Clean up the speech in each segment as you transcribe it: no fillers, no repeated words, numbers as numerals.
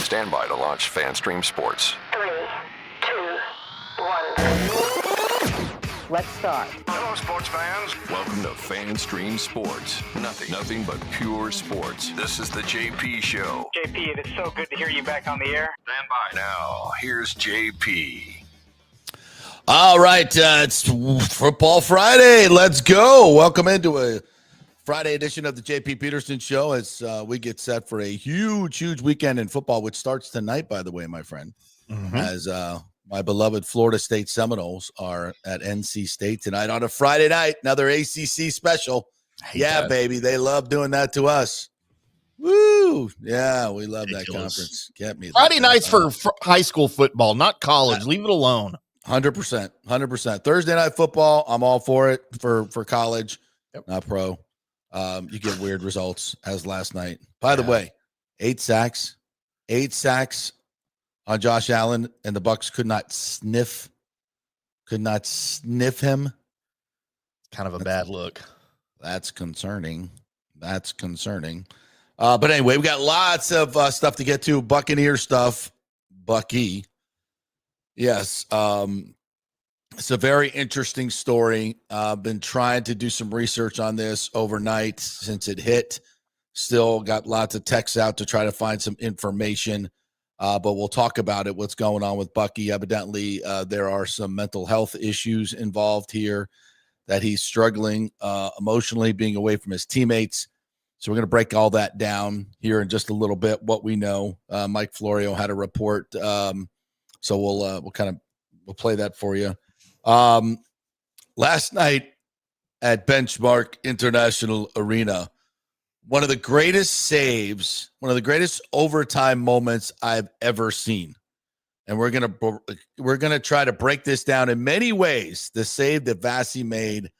Stand by to launch FanStream Sports. 3, 2, 1. Let's start. Hello, sports fans. Welcome to FanStream Sports. Nothing but pure sports. This is the JP Show. JP, it is so good to hear you back on the air. Stand by. Now, here's JP. All right, it's Football Friday. Let's go. Welcome into a Friday edition of the JP Peterson Show as we get set for a huge weekend in football, which starts tonight, by the way, my friend, as my beloved Florida State Seminoles are at NC State tonight on a Friday night, another ACC special. Yeah, baby, they love doing that to us. Woo! Yeah, we love that conference. Get me Friday nights for high school football, not college. Leave it alone. 100%. Thursday night football, I'm all for it for college, not pro. You get weird results as last night. By the way, 8 sacks on Josh Allen, and the Bucs could not sniff him. Kind of a bad look. That's concerning. But anyway, we got lots of stuff to get to. Buccaneer stuff. Bucky. Yes. It's a very interesting story. I've been trying to do some research on this overnight since it hit. Still got lots of texts out to try to find some information, but we'll talk about it, what's going on with Bucky. Evidently, there are some mental health issues involved here, that he's struggling emotionally, being away from his teammates. So we're going to break all that down here in just a little bit, what we know. Mike Florio had a report, so we'll play that for you. Last night at Benchmark International Arena, one of the greatest saves, one of the greatest overtime moments I've ever seen. And we're gonna try to break this down in many ways. The save that VASY made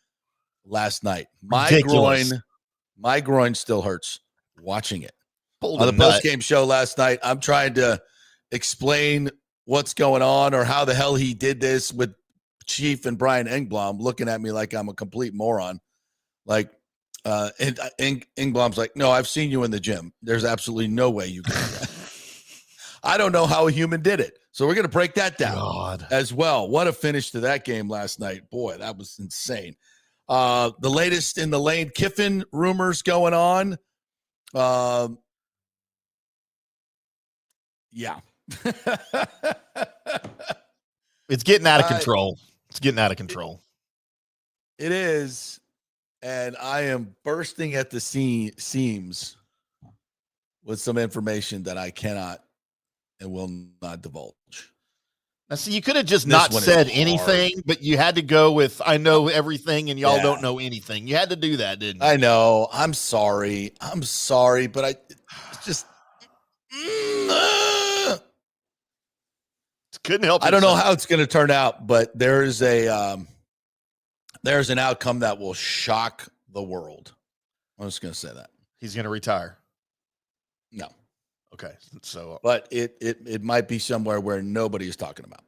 last night. My groin still hurts watching it. On the postgame show last night, I'm trying to explain what's going on or how the hell he did this with Chief and Brian Engblom looking at me like I'm a complete moron. And Engblom's like, no, I've seen you in the gym. There's absolutely no way you can do that. I don't know how a human did it. So we're going to break that down as well. What a finish to that game last night. Boy, that was insane. The latest in the Lane Kiffin rumors going on. Yeah. It's getting out of control. It is. And I am bursting at the seams with some information that I cannot and will not divulge. Now, see, you could have just not said anything, but you had to go with, I know everything and y'all don't know anything. You had to do that, didn't you? I know. I'm sorry, but I just couldn't help I don't know how it's going to turn out, but there's an outcome that will shock the world. I'm just going to say that. He's going to retire. No. Okay. So, but it might be somewhere where nobody is talking about.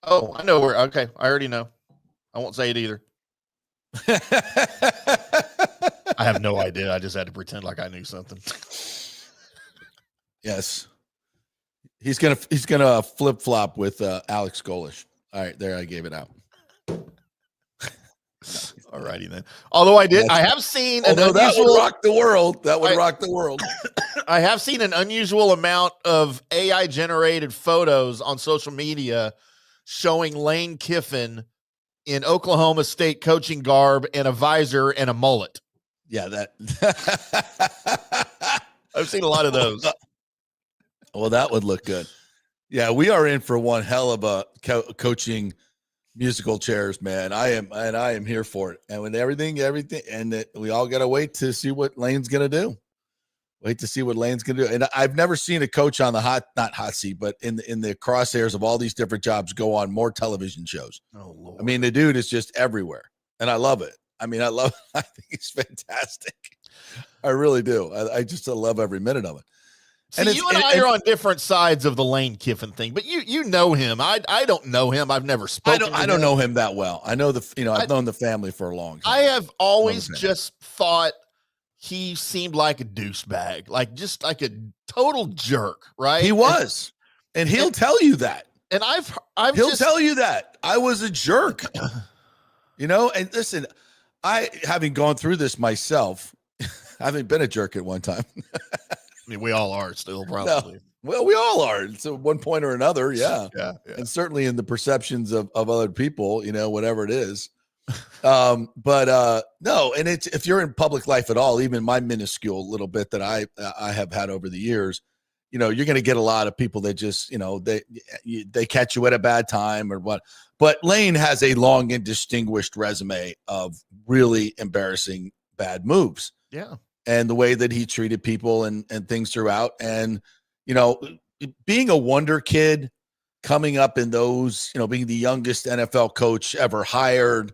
Oh, I know where. Okay. I already know. I won't say it either. I have no idea. I just had to pretend like I knew something. Yes. He's gonna flip flop with Alex Golish. All right, there, I gave it out. All righty then. Although I have seen an unusual, that would rock the world. Rock the world. I have seen an unusual amount of AI generated photos on social media showing Lane Kiffin in Oklahoma State coaching garb and a visor and a mullet. Yeah, that. I've seen a lot of those. Well, that would look good. Yeah, we are in for one hell of a coaching musical chairs, man. I am here for it. And with everything, and we all got to wait to see what Lane's going to do. And I've never seen a coach on the not hot seat, but in the crosshairs of all these different jobs go on more television shows. Oh, Lord. I mean, the dude is just everywhere, and I love it. I think he's fantastic. I really do. I just love every minute of it. See, you and I are on different sides of the Lane Kiffin thing, but you know him. I don't know him. I've never spoken. I don't know him that well. I know I've known the family for a long time. I have always just thought he seemed like a douchebag, like just like a total jerk, right? He was. And he'll tell you that. And he'll tell you that I was a jerk. And listen, having gone through this myself, having been a jerk at one time. I mean, we all are still probably. No. Well, we all are. So at one point or another. Yeah. Yeah. And certainly in the perceptions of other people, whatever it is. No. And it's, if you're in public life at all, even my minuscule little bit that I have had over the years, you're going to get a lot of people that just, they catch you at a bad time or what. But Lane has a long and distinguished resume of really embarrassing bad moves. Yeah. And the way that he treated people and things throughout. And, being a wonder kid coming up in those, being the youngest NFL coach ever hired,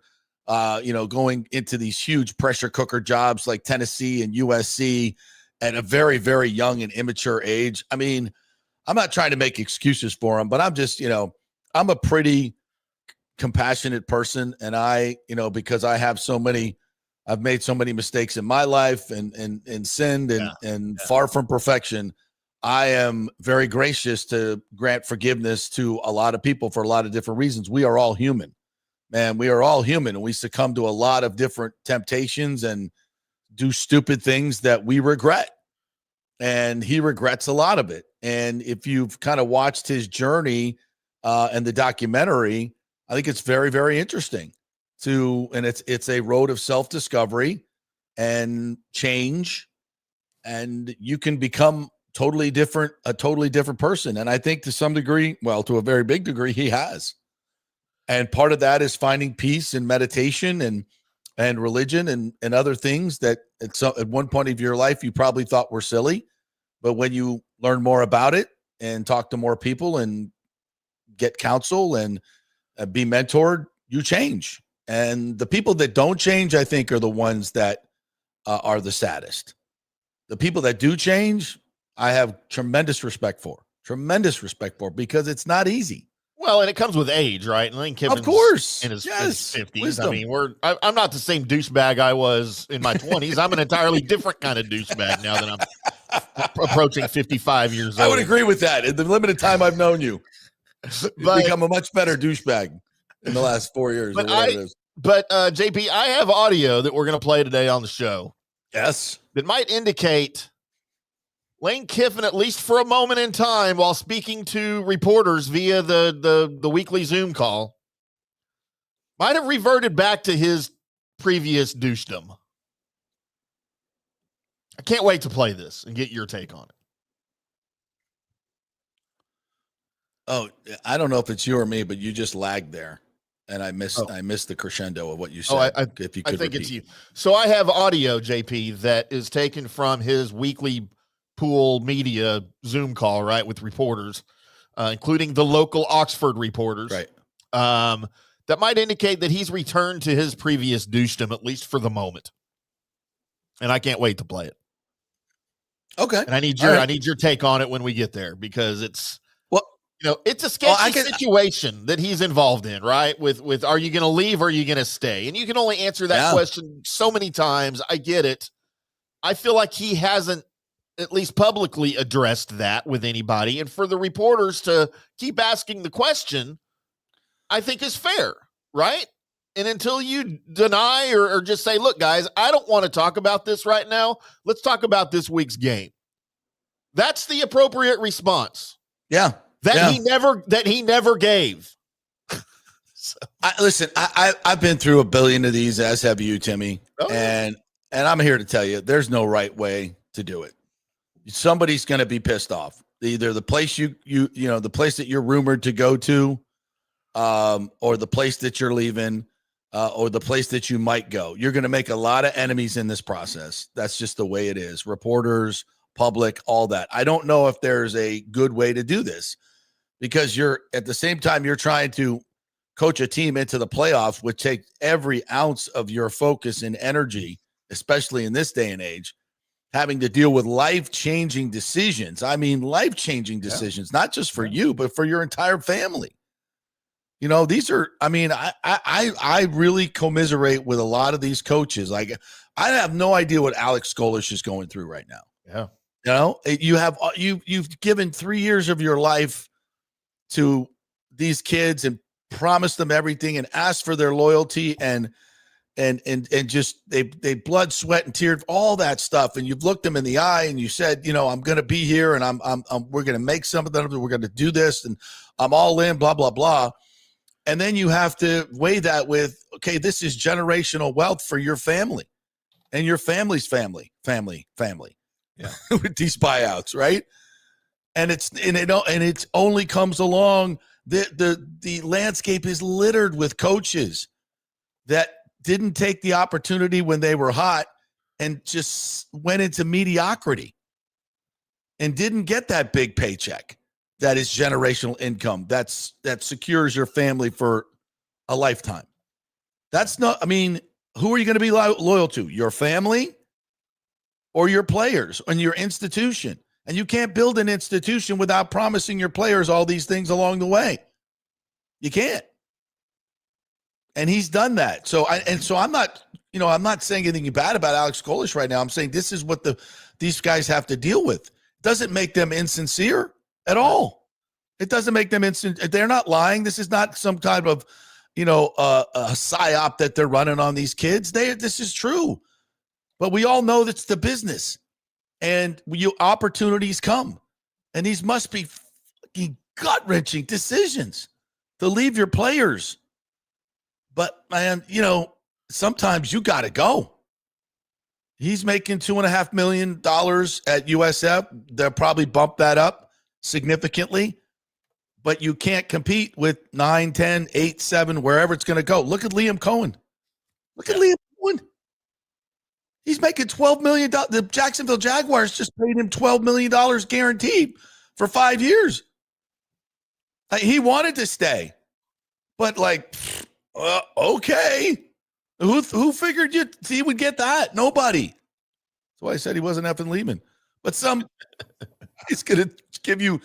going into these huge pressure cooker jobs like Tennessee and USC at a very, very young and immature age. I mean, I'm not trying to make excuses for him, but I'm just, I'm a pretty compassionate person. And because I've made so many mistakes in my life and sinned and far from perfection, I am very gracious to grant forgiveness to a lot of people for a lot of different reasons. We are all human, man. We are all human, and we succumb to a lot of different temptations and do stupid things that we regret. And he regrets a lot of it. And if you've kind of watched his journey and the documentary, I think it's very, very interesting and it's a road of self-discovery and change, and you can become a totally different person. And I think to some degree, to a very big degree, he has. And part of that is finding peace and meditation and religion and other things that at one point of your life you probably thought were silly, but when you learn more about it and talk to more people and get counsel and be mentored, you change. And the people that don't change, I think, are the ones that are the saddest. The people that do change, I have tremendous respect for because it's not easy. Well, and it comes with age, right? And Lane Kiffin, of course, in his 50s. Wisdom. I mean, I'm not the same douchebag I was in my 20s. I'm an entirely different kind of douchebag now that I'm approaching 55 years old. I would agree with that. In the limited time I've known you, you've become a much better douchebag in the last 4 years. But JP, I have audio that we're going to play today on the show. Yes, that might indicate Lane Kiffin, at least for a moment in time, while speaking to reporters via the weekly Zoom call, might have reverted back to his previous douchedom. I can't wait to play this and get your take on it. Oh, I don't know if it's you or me, but you just lagged there, and I missed the crescendo of what you said. I think it's you. So I have audio, JP, that is taken from his weekly Pool Media Zoom call, right, with reporters, including the local Oxford reporters, right? That might indicate that he's returned to his previous douchedom, at least for the moment. And I can't wait to play it. Okay, and I need your take on it when we get there, because it's it's a sketchy situation that he's involved in, right? With are you going to leave or are you going to stay? And you can only answer that question so many times. I get it. I feel like he hasn't at least publicly addressed that with anybody. And for the reporters to keep asking the question, I think is fair, right? And until you deny or just say, look, guys, I don't want to talk about this right now. Let's talk about this week's game. That's the appropriate response. Yeah. That he never gave. So. Listen, I've been through a billion of these, as have you, Timmy. Oh, and I'm here to tell you, there's no right way to do it. Somebody's going to be pissed off. Either the place the place that you're rumored to go to, or the place that you're leaving, or the place that you might go. You're going to make a lot of enemies in this process. That's just the way it is. Reporters, public, all that. I don't know if there's a good way to do this, because you're at the same time you're trying to coach a team into the playoffs, which takes every ounce of your focus and energy, especially in this day and age, having to deal with life-changing decisions. I mean, life-changing decisions, not just for you, but for your entire family. These are, I really commiserate with a lot of these coaches. Like, I have no idea what Alex Skolish is going through right now. Yeah. You've given 3 years of your life to these kids and promised them everything and asked for their loyalty and just they blood, sweat, and tears, all that stuff. And you've looked them in the eye and you said, I'm going to be here and we're going to make some of them. We're going to do this and I'm all in, blah, blah, blah. And then you have to weigh that with, okay, this is generational wealth for your family and your family's family. Yeah. With these buyouts, right? And it only comes along. The landscape is littered with coaches that didn't take the opportunity when they were hot and just went into mediocrity and didn't get that big paycheck. That is generational income. That secures your family for a lifetime. That's not, who are you going to be loyal to? Your family or your players and your institution? And you can't build an institution without promising your players all these things along the way. You can't. And he's done that. So I'm not saying anything bad about Alex Skolish right now. I'm saying this is what these guys have to deal with. It doesn't make them insincere at all. It doesn't make them they're not lying. This is not some type of, a psyop that they're running on these kids. This is true. But we all know that's the business. And opportunities come. And these must be fucking gut-wrenching decisions to leave your players. But, man, sometimes you got to go. He's making $2.5 million at USF. They'll probably bump that up significantly. But you can't compete with 9, 10, 8, 7, wherever it's going to go. Look at Liam Cohen. Liam Cohen. He's making $12 million. The Jacksonville Jaguars just paid him $12 million guaranteed for 5 years. He wanted to stay. But, okay. Who figured he would get that? Nobody. That's why I said he wasn't effing leaving. But he's going to give you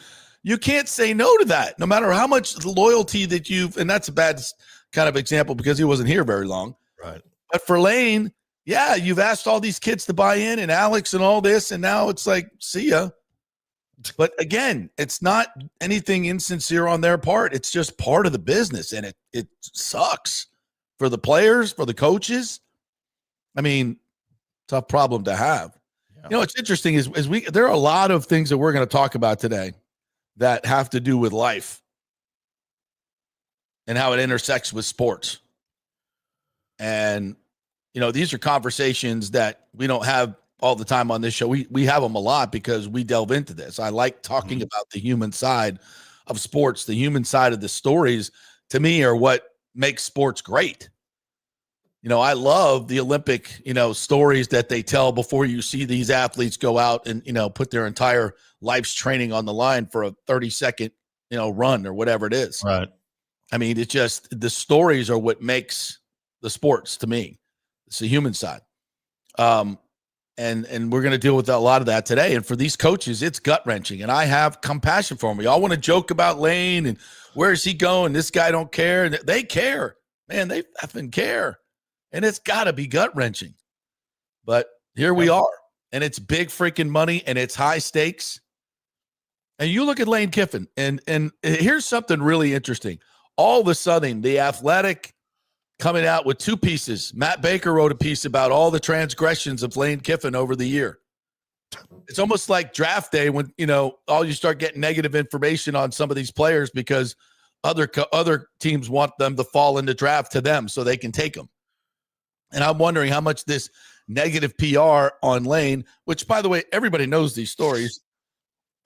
can't say no to that, no matter how much loyalty that and that's a bad kind of example because he wasn't here very long. Right. But for Lane, yeah, you've asked all these kids to buy in and Alex and all this, and now it's like, see ya. But again, it's not anything insincere on their part. It's just part of the business, and it sucks for the players, for the coaches. Tough problem to have. Yeah. What's interesting is there are a lot of things that we're going to talk about today that have to do with life and how it intersects with sports. And, these are conversations that we don't have all the time on this show. We have them a lot because we delve into this. I like talking about the human side of sports. The human side of the stories, to me, are what makes sports great. I love the Olympic, stories that they tell before you see these athletes go out and, put their entire life's training on the line for a 30-second, run or whatever it is. Right. It's just the stories are what makes the sports to me. It's the human side. And we're going to deal with a lot of that today. And for these coaches, it's gut-wrenching. And I have compassion for them. We all want to joke about Lane and where is he going? This guy don't care. And they care. Man, they effing care. And it's got to be gut-wrenching. But here we are. And it's big freaking money, and it's high stakes. And you look at Lane Kiffin, and here's something really interesting. All of a sudden, The Athletic coming out with 2 pieces. Matt Baker wrote a piece about all the transgressions of Lane Kiffin over the year. It's almost like draft day when, all you start getting negative information on some of these players because other teams want them to fall in the draft to them so they can take them. And I'm wondering how much this negative PR on Lane, which, by the way, everybody knows these stories,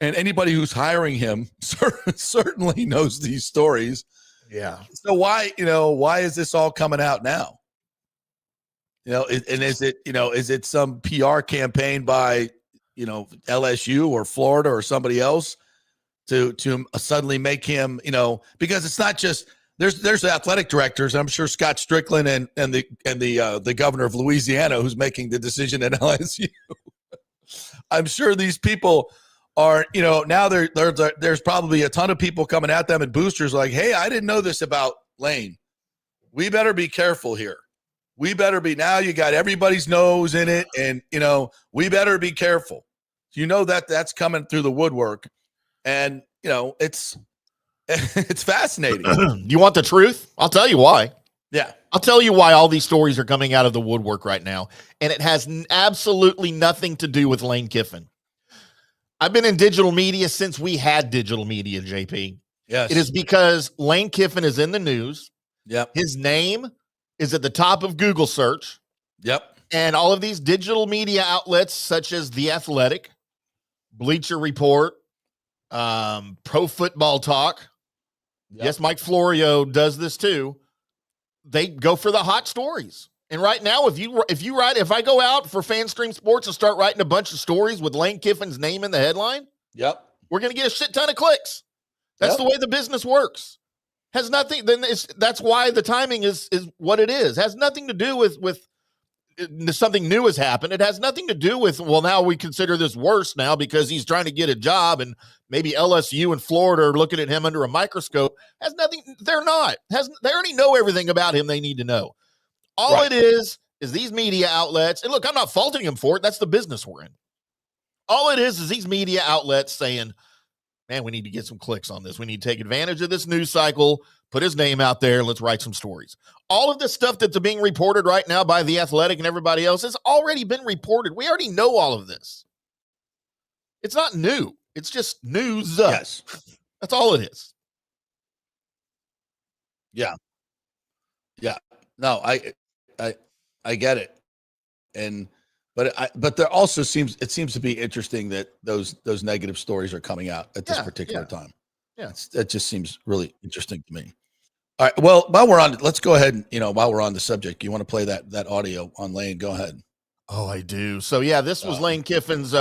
and anybody who's hiring him certainly knows these stories. Yeah. So why is this all coming out now? And is it some PR campaign by, LSU or Florida or somebody else to suddenly make him, because it's not just there's athletic directors. I'm sure Scott Strickland and the governor of Louisiana who's making the decision at LSU. I'm sure these people are, now there's probably a ton of people coming at them and boosters like, hey, I didn't know this about Lane, we better be careful here. We better be, now you got everybody's nose in it, and, we better be careful. That's coming through the woodwork, and, it's fascinating. You want the truth? I'll tell you why. Yeah. I'll tell you why all these stories are coming out of the woodwork right now, and it has absolutely nothing to do with Lane Kiffin. I've been in digital media since we had digital media, JP. Yes. It is because Lane Kiffin is in the news. Yep. His name is at the top of Google search. Yep. And all of these digital media outlets, such as The Athletic, Bleacher Report, Pro Football Talk. Yep. Yes, Mike Florio does this too. They go for the hot stories. And right now, if I go out for FanStream Sports and start writing a bunch of stories with Lane Kiffin's name in the headline, yep, we're going to get a shit ton of clicks. That's the way the business works. Has nothing. Then that's why the timing is what it is. Has nothing to do with something new has happened. It has nothing to do with, well, now we consider this worse now because he's trying to get a job and maybe LSU and Florida are looking at him under a microscope. Has nothing. They're not. They already know everything about him they need to know. All it is these media outlets, and look, I'm not faulting him for it. That's the business we're in. All it is these media outlets saying, man, we need to get some clicks on this. We need to take advantage of this news cycle, put his name out there, and let's write some stories. All of this stuff that's being reported right now by The Athletic and everybody else has already been reported. We already know all of this. It's not new. It's just news. Yes. That's all it is. Yeah. Yeah. No, I get it. But there also seems to be interesting that those negative stories are coming out at this particular time. Yeah. That just seems really interesting to me. All right. Well, let's go ahead and, while we're on the subject, you want to play that audio on Lane? Go ahead. Oh, I do. So yeah, this was Lane Kiffin's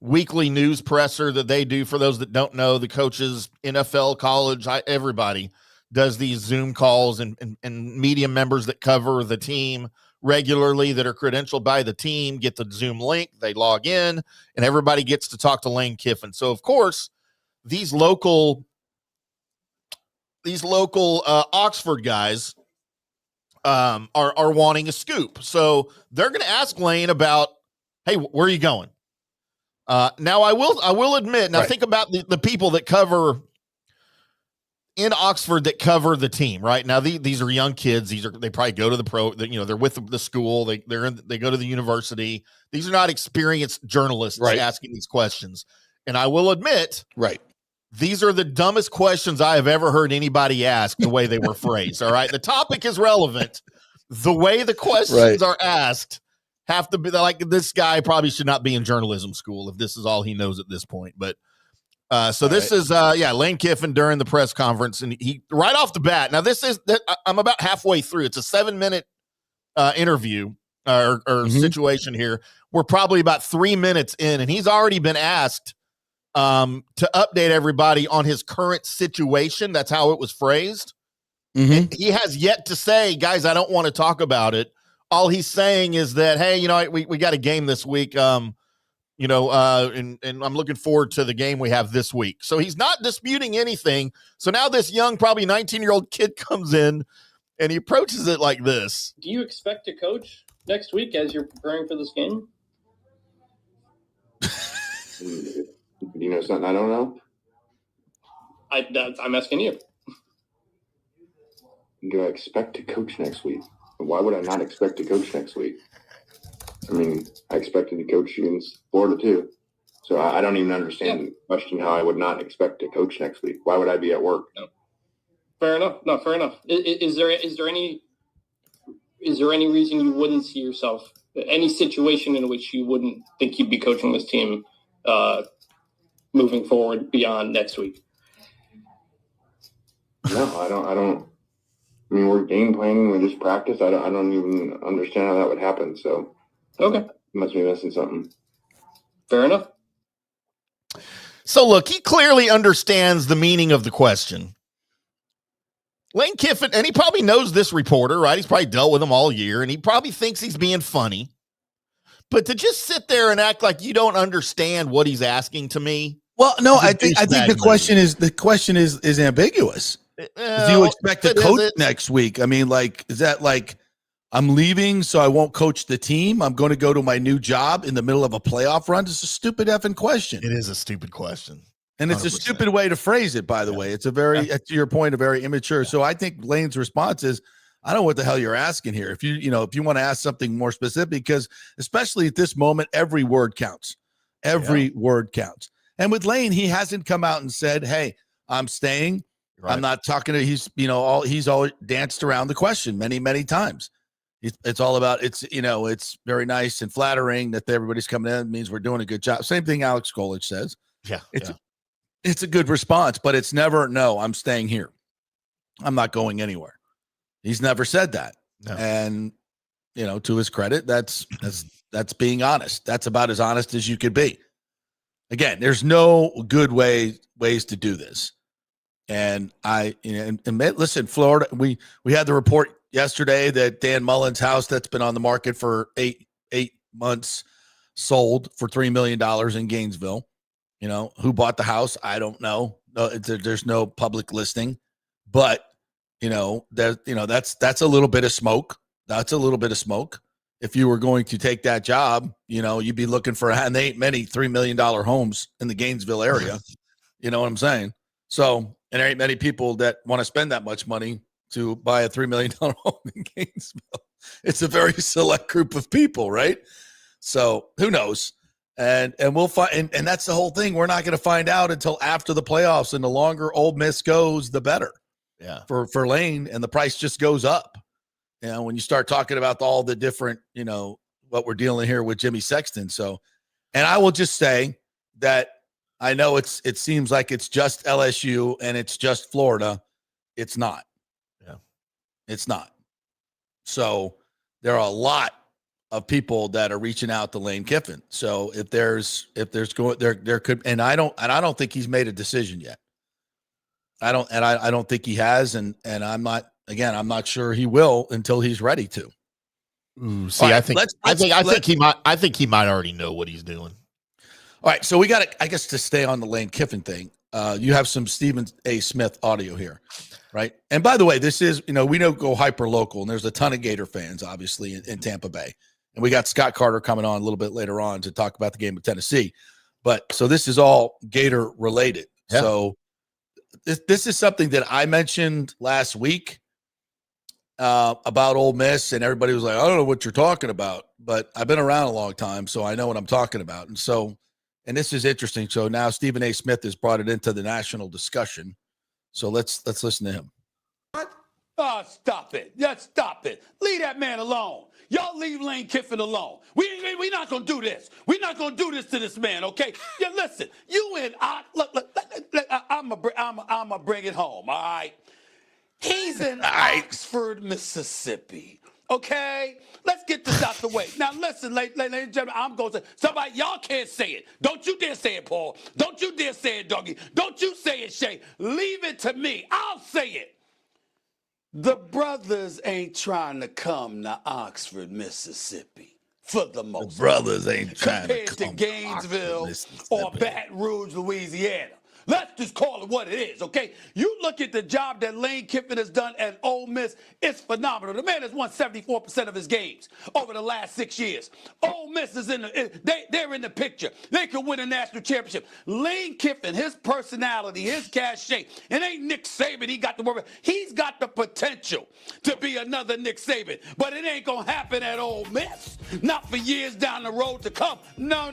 weekly news presser that they do. For those that don't know, the coaches, NFL, college, everybody does these Zoom calls, and media members that cover the team regularly that are credentialed by the team get the Zoom link. They log in, and everybody gets to talk to Lane Kiffin. So of course, these local Oxford guys are wanting a scoop. So they're going to ask Lane about, hey, where are you going? Now I will admit, think about the people that cover in Oxford that cover the team right now. These are young kids. They probably go to the pro, they're with the school. They go to the university. These are not experienced journalists asking these questions. And I will admit, these are the dumbest questions I have ever heard anybody ask the way they were phrased. All right. The topic is relevant. The way the questions are asked have to be like, this guy probably should not be in journalism school if this is all he knows at this point. But this is Lane Kiffin during the press conference, and he right off the bat. Now I'm about halfway through. It's a 7-minute interview or situation here. We're probably about 3 minutes in, and he's already been asked to update everybody on his current situation. That's how it was phrased. Mm-hmm. He has yet to say, guys, I don't want to talk about it. All he's saying is that, hey, we got a game this week. And I'm looking forward to the game we have this week. So he's not disputing anything. So now this young, probably 19-year-old kid comes in and he approaches it like this. Do you expect to coach next week as you're preparing for this game? You know something I don't know? I'm asking you. Do I expect to coach next week? Why would I not expect to coach next week? I mean, I expected to coach against Florida too. So I don't even understand the question how I would not expect to coach next week. Why would I be at work? No. Fair enough. No, fair enough. Is there any reason you wouldn't see yourself, any situation in which you wouldn't think you'd be coaching this team moving forward beyond next week? No, I don't. I mean, we're game planning. We just practice. I don't even understand how that would happen. So, okay, must be missing something. Fair enough. So, look, he clearly understands the meaning of the question. Lane Kiffin, and he probably knows this reporter, right? He's probably dealt with him all year, and he probably thinks he's being funny. But to just sit there and act like you don't understand what he's asking to me. Well, no, I think the question is ambiguous. Do you expect to coach next week? I mean, like, is that like I'm leaving so I won't coach the team? I'm going to go to my new job in the middle of a playoff run? It's a stupid effing question. It is a stupid question. And it's 100%. A stupid way to phrase it, by the way. It's a very, to your point, a very immature. So I think Lane's response is, I don't know what the hell you're asking here. If you want to ask something more specific, because especially at this moment, every word counts. Every word counts. And with Lane, he hasn't come out and said, hey, I'm staying. Right. I'm not talking to, he's always danced around the question many, many times. It's all about, it's very nice and flattering that everybody's coming in. It means we're doing a good job. Same thing Alex Golich says. Yeah. It's a good response, but it's never, no, I'm staying here. I'm not going anywhere. He's never said that. No. And, to his credit, that's that's being honest. That's about as honest as you could be. Again, there's no good ways to do this. And listen, Florida, we had the report yesterday that Dan Mullen's house that's been on the market for eight months sold for $3 million in Gainesville. Who bought the house? I don't know. There's no public listing, but that's a little bit of smoke. That's a little bit of smoke. If you were going to take that job, you'd be looking for, and there ain't many $3 million homes in the Gainesville area. You know what I'm saying? So, and there ain't many people that want to spend that much money to buy a $3 million home in Gainesville. It's a very select group of people, right? So who knows? And we'll find, and that's the whole thing. We're not going to find out until after the playoffs, and the longer Ole Miss goes, the better. Yeah. For Lane, and the price just goes up. When you start talking about all the different, what we're dealing here with Jimmy Sexton. So, and I will just say that I know it seems like it's just LSU and it's just Florida. It's not. Yeah. It's not. So there are a lot of people that are reaching out to Lane Kiffin. So if there's going there could, and I don't think he's made a decision yet. I don't think he has, and I'm not sure he will until he's ready to. See, right, I think he might already know what he's doing. All right, so we got to, I guess, to stay on the Lane Kiffin thing. You have some Stephen A. Smith audio here, right? And by the way, this is, we don't go hyper local, and there's a ton of Gator fans, obviously, in Tampa Bay. And we got Scott Carter coming on a little bit later on to talk about the game with Tennessee. But so this is all Gator related. Yeah. So this is something that I mentioned last week about Ole Miss, and everybody was like, I don't know what you're talking about, but I've been around a long time, so I know what I'm talking about. And this is interesting. So now Stephen A. Smith has brought it into the national discussion. So let's listen to him. What? Oh, stop it. Just stop it. Leave that man alone. Y'all leave Lane Kiffin alone. We're not going to do this. We're not going to do this to this man, okay? Yeah, listen, you and I, look, I'm going to bring it home, all right? He's in Oxford, Mississippi, okay? Let's get this out the way. Now, listen, ladies and gentlemen, I'm going to say, somebody, y'all can't say it. Don't you dare say it, Paul. Don't you dare say it, Dougie. Don't you say it, Shay. Leave it to me. I'll say it. The brothers ain't trying to come to Oxford, Mississippi, for the most part. The brothers ain't trying to come compared to Gainesville or Baton Rouge, Louisiana. Let's just call it what it is, okay? You look at the job that Lane Kiffin has done at Ole Miss, it's phenomenal. The man has won 74% of his games over the last 6 years. Ole Miss is they're in the picture. They could win a national championship. Lane Kiffin, his personality, his cachet, it ain't Nick Saban he got to work with. He's got the potential to be another Nick Saban, but it ain't going to happen at Ole Miss. Not for years down the road to come. No.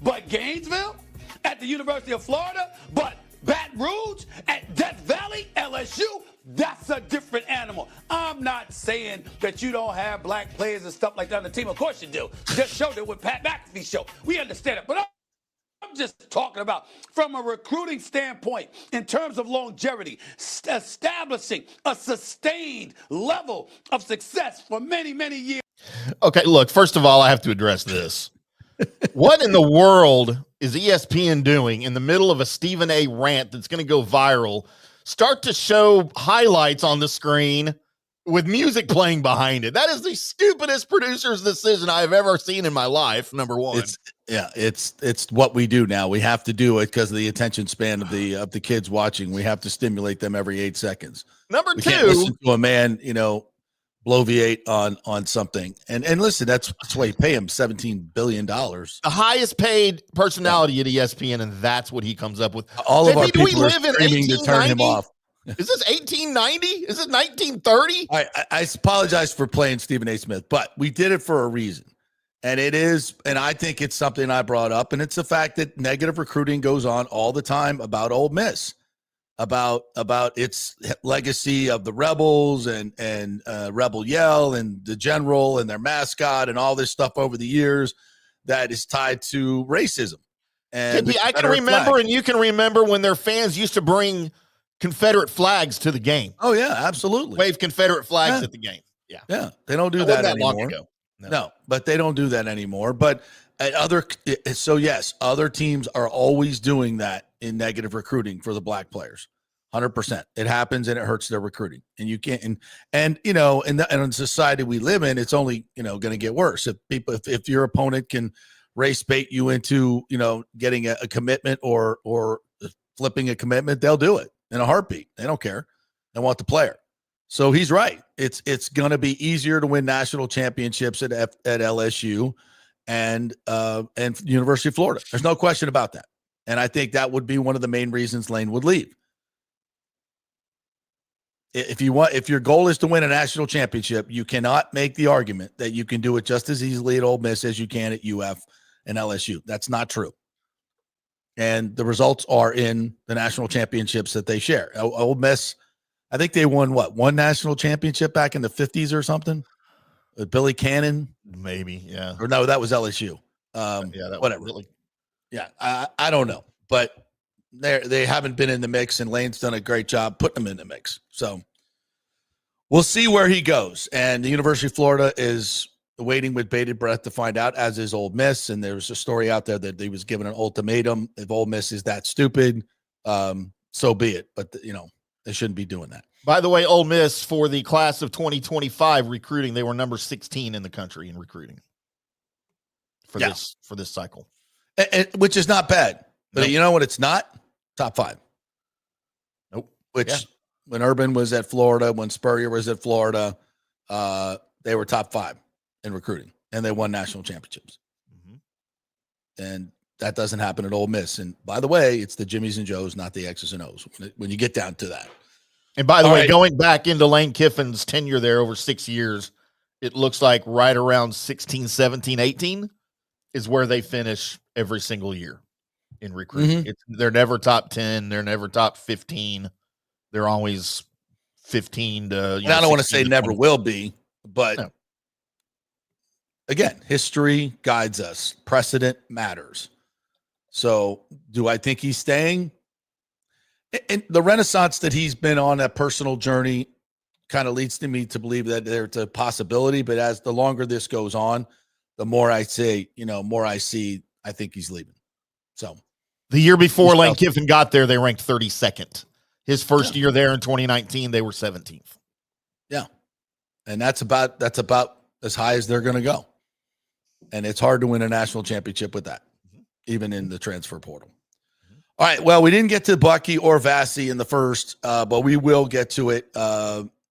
But Gainesville? At the University of Florida, but Baton Rouge, at Death Valley, LSU, that's a different animal. I'm not saying that you don't have black players and stuff like that on the team. Of course you do. Just showed it with Pat McAfee's show. We understand it. But I'm just talking about from a recruiting standpoint, in terms of longevity, establishing a sustained level of success for many, many years. Okay, look, first of all, I have to address this. What in the world is ESPN doing in the middle of a Stephen A. rant that's going to go viral? Start to show highlights on the screen with music playing behind it. That is the stupidest producer's decision I've ever seen in my life. Number one. It's what we do now. We have to do it because of the attention span of the kids watching. We have to stimulate them every 8 seconds. Number we two, can't listen to a man, bloviate on something. And listen, that's why you pay him $17 billion. The highest paid personality at ESPN, and that's what he comes up with. All of our people are screaming to turn him off. Is this 1890? Is it 1930? I apologize for playing Stephen A. Smith, but we did it for a reason. And I think it's something I brought up, and it's the fact that negative recruiting goes on all the time about Ole Miss, about its legacy of the Rebels and Rebel Yell and the General and their mascot and all this stuff over the years that is tied to racism. And I can remember, flag. And you can remember when their fans used to bring Confederate flags to the game. Oh yeah, absolutely. Wave Confederate flags at the game. Yeah. They don't do that anymore. Long ago. No, but they don't do that anymore. But other teams are always doing that in negative recruiting for the black players. 100%. It happens and it hurts their recruiting. And you can't, and in the society we live in, it's only, going to get worse. If your opponent can race bait you into, getting a commitment or flipping a commitment, they'll do it in a heartbeat. They don't care. They want the player. So he's right. It's going to be easier to win national championships at LSU and University of Florida. There's no question about that. And I think that would be one of the main reasons Lane would leave. If your goal is to win a national championship, you cannot make the argument that you can do it just as easily at Ole Miss as you can at UF and LSU. That's not true. And the results are in the national championships that they share. Ole Miss, I think they won one national championship back in the 50s or something with Billy Cannon. Maybe. Yeah. Or no, that was LSU. Whatever. Really. Yeah. I don't know, but they haven't been in the mix, and Lane's done a great job putting them in the mix. So we'll see where he goes. And the University of Florida is waiting with bated breath to find out, as is Ole Miss. And there's a story out there that he was given an ultimatum. If Ole Miss is that stupid, so be it. But they shouldn't be doing that. By the way, Ole Miss, for the class of 2025 recruiting, they were number 16 in the country in recruiting for this cycle, which is not bad. But Nope. You know what? It's not top 5. Nope. When Urban was at Florida, when Spurrier was at Florida, they were top 5 in recruiting, and they won national championships. Mm-hmm. And that doesn't happen at Ole Miss. And by the way, it's the Jimmies and Joes, not the X's and O's when you get down to that. And by the way, going back into Lane Kiffin's tenure there over 6 years, it looks like right around 16, 17, 18 is where they finish every single year in recruiting. Mm-hmm. They're never top 10. They're never top 15. They're always 15 to, and I don't want to say never will be, but no. Again, history guides us. Precedent matters. So do I think he's staying? And the renaissance that he's been on, that personal journey, kind of leads to me to believe that there's a possibility. But as the longer this goes on, the more I say, more I see, I think he's leaving. So the year before Lane Kiffin got there, they ranked 32nd. His first year there in 2019, they were 17th. Yeah. And that's about as high as they're going to go. And it's hard to win a national championship with that, even in the transfer portal. All right. Well, we didn't get to Bucky or VASY in the first, but we will get to it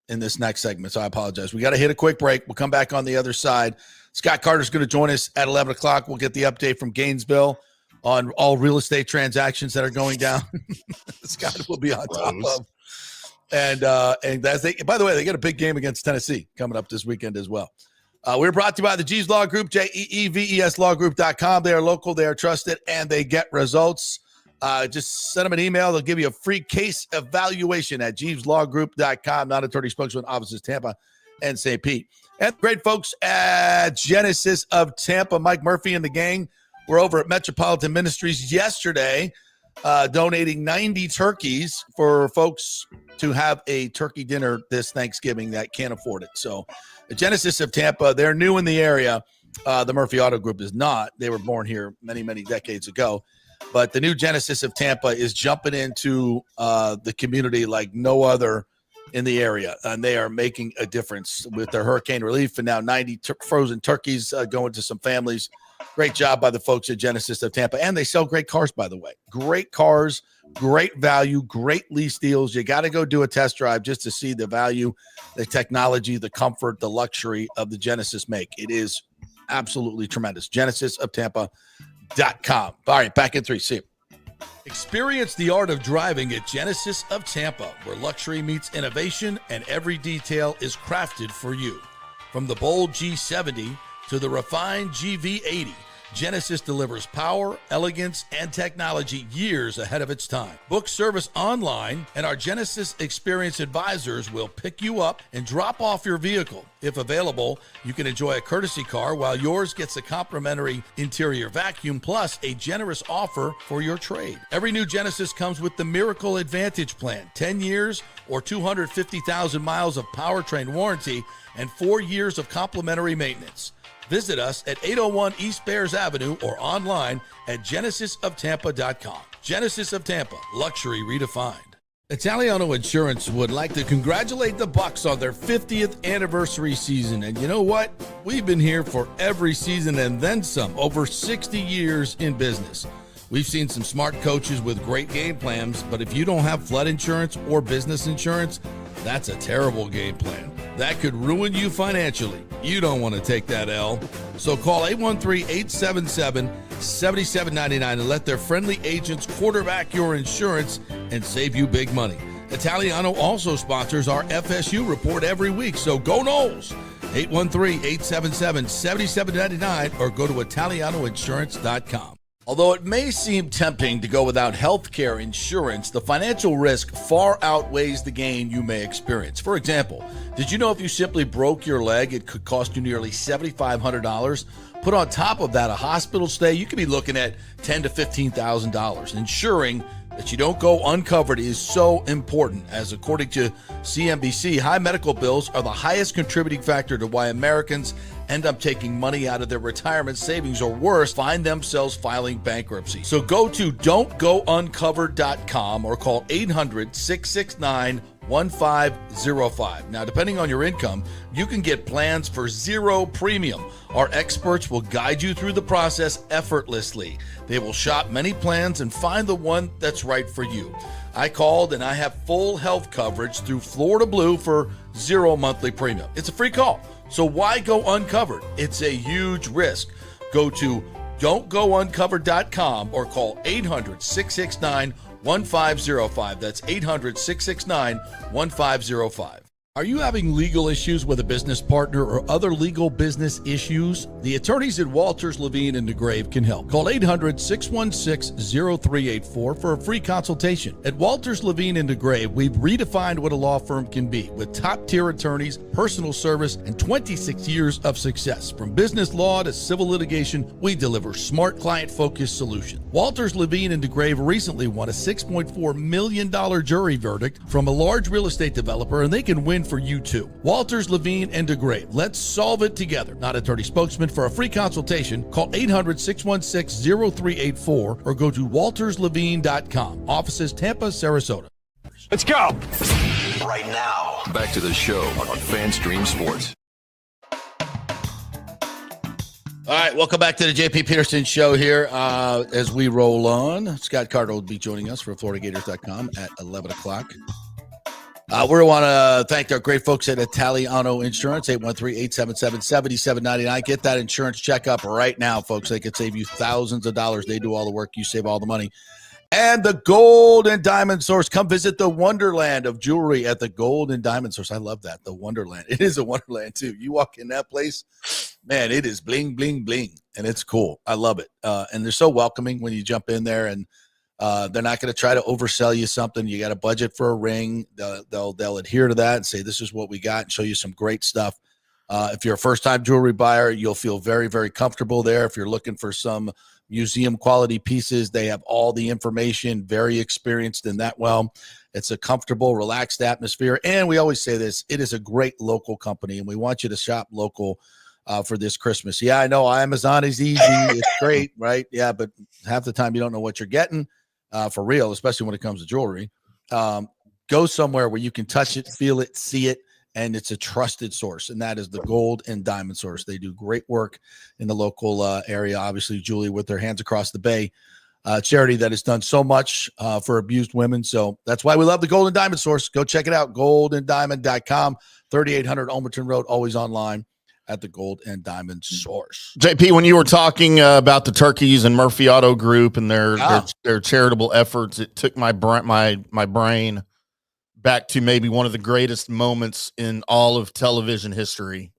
in this next segment. So I apologize. We got to hit a quick break. We'll come back on the other side. Scott Carter's going to join us at 11 o'clock. We'll get the update from Gainesville on all real estate transactions that are going down. Scott will be on top of. And as by the way, they got a big game against Tennessee coming up this weekend as well. We're brought to you by the Jeeves Law Group, JEEVESLawgroup.com. They are local, they are trusted, and they get results. Just send them an email. They'll give you a free case evaluation at JeevesLawGroup.com. Not attorney spokesman, offices Tampa and St. Pete. And great folks at Genesis of Tampa, Mike Murphy and the gang were over at Metropolitan Ministries yesterday, donating 90 turkeys for folks to have a turkey dinner this Thanksgiving that can't afford it. So the Genesis of Tampa, they're new in the area. The Murphy Auto Group is not. They were born here many, many decades ago. But the new Genesis of Tampa is jumping into the community like no other in the area, and they are making a difference with their hurricane relief. And now 90 frozen turkeys going to some families. Great job by the folks at Genesis of Tampa. And they sell great cars, by the way. Great cars, great value, great lease deals. You got to go do a test drive just to see the value, the technology, the comfort, the luxury of the Genesis make. It is absolutely tremendous. GenesisofTampa.com. All right, back in 3. See you. Experience the art of driving at Genesis of Tampa, where luxury meets innovation and every detail is crafted for you. From the bold G70 to the refined GV80, Genesis delivers power, elegance, and technology years ahead of its time. Book service online, and our Genesis Experience advisors will pick you up and drop off your vehicle. If available, you can enjoy a courtesy car while yours gets a complimentary interior vacuum plus a generous offer for your trade. Every new Genesis comes with the Miracle Advantage Plan, 10 years or 250,000 miles of powertrain warranty and 4 years of complimentary maintenance. Visit us at 801 East Bears Avenue or online at genesisoftampa.com. Genesis of Tampa, luxury redefined. Italiano Insurance would like to congratulate the Bucs on their 50th anniversary season. And you know what? We've been here for every season and then some, over 60 years in business. We've seen some smart coaches with great game plans, but if you don't have flood insurance or business insurance, that's a terrible game plan. That could ruin you financially. You don't want to take that L. So call 813-877-7799 and let their friendly agents quarterback your insurance and save you big money. Italiano also sponsors our FSU report every week, so go Noles. 813-877-7799 or go to italianoinsurance.com. Although it may seem tempting to go without health care insurance, the financial risk far outweighs the gain you may experience. For example, did you know if you simply broke your leg, it could cost you nearly $7,500? Put on top of that a hospital stay, you could be looking at $10,000 to $15,000. Ensuring that you don't go uncovered is so important, as according to CNBC, high medical bills are the highest contributing factor to why Americans end up taking money out of their retirement savings, or worse, find themselves filing bankruptcy. So go to don'tgouncovered.com or call 800-669-1505. Now, depending on your income, you can get plans for zero premium. Our experts will guide you through the process effortlessly. They will shop many plans and find the one that's right for you. I called and I have full health coverage through Florida Blue for zero monthly premium. It's a free call. So why go uncovered? It's a huge risk. Go to don'tgouncovered.com or call 800-669-1505. That's 800-669-1505. Are you having legal issues with a business partner or other legal business issues? The attorneys at Walters, Levine & DeGrave can help. Call 800-616-0384 for a free consultation. At Walters, Levine & DeGrave, we've redefined what a law firm can be with top-tier attorneys, personal service, and 26 years of success. From business law to civil litigation, we deliver smart, client-focused solutions. Walters, Levine & DeGrave recently won a $6.4 million jury verdict from a large real estate developer, and they can win for you too. Walters, Levine & DeGrave. Let's solve it together. Not attorney spokesman. For a free consultation, call 800-616-0384 or go to walterslevine.com. Offices Tampa, Sarasota. Let's go. Right now, back to the show on FanStream Sports. All right, welcome back to the JP Peterson Show here as we roll on. Scott Carter will be joining us for FloridaGators.com at 11 o'clock. We want to thank our great folks at Italiano Insurance, 813-877-7799. Get that insurance checkup right now, folks. They could save you thousands of dollars. They do all the work. You save all the money. And the Gold and Diamond Source. Come visit the wonderland of jewelry at the Gold and Diamond Source. I love that, the wonderland. It is a wonderland, too. You walk in that place, man, it is bling, bling, bling, and it's cool. I love it. And they're so welcoming when you jump in there, and they're not going to try to oversell you something. You got a budget for a ring. They'll adhere to that and say, this is what we got, and show you some great stuff. If you're a first-time jewelry buyer, you'll feel very, very comfortable there. If you're looking for some museum quality pieces, they have all the information, very experienced in that. Well, it's a comfortable, relaxed atmosphere. And we always say this, it is a great local company, and we want you to shop local for this Christmas. Yeah, I know Amazon is easy. It's great, right? Yeah, but half the time you don't know what you're getting for real, especially when it comes to jewelry. go somewhere where you can touch it, feel it, see it, and it's a trusted source, and that is the Gold and Diamond Source. They do great work in the local area. Obviously, Julie with their Hands Across the Bay charity that has done so much for abused women. So that's why we love the Gold and Diamond Source. Go check it out, goldanddiamond.com, 3800 Almerton Road, always online at the Gold and Diamond Source. JP, when you were talking about the Turkeys and Murphy Auto Group and their charitable efforts, it took my brain back to maybe one of the greatest moments in all of television history.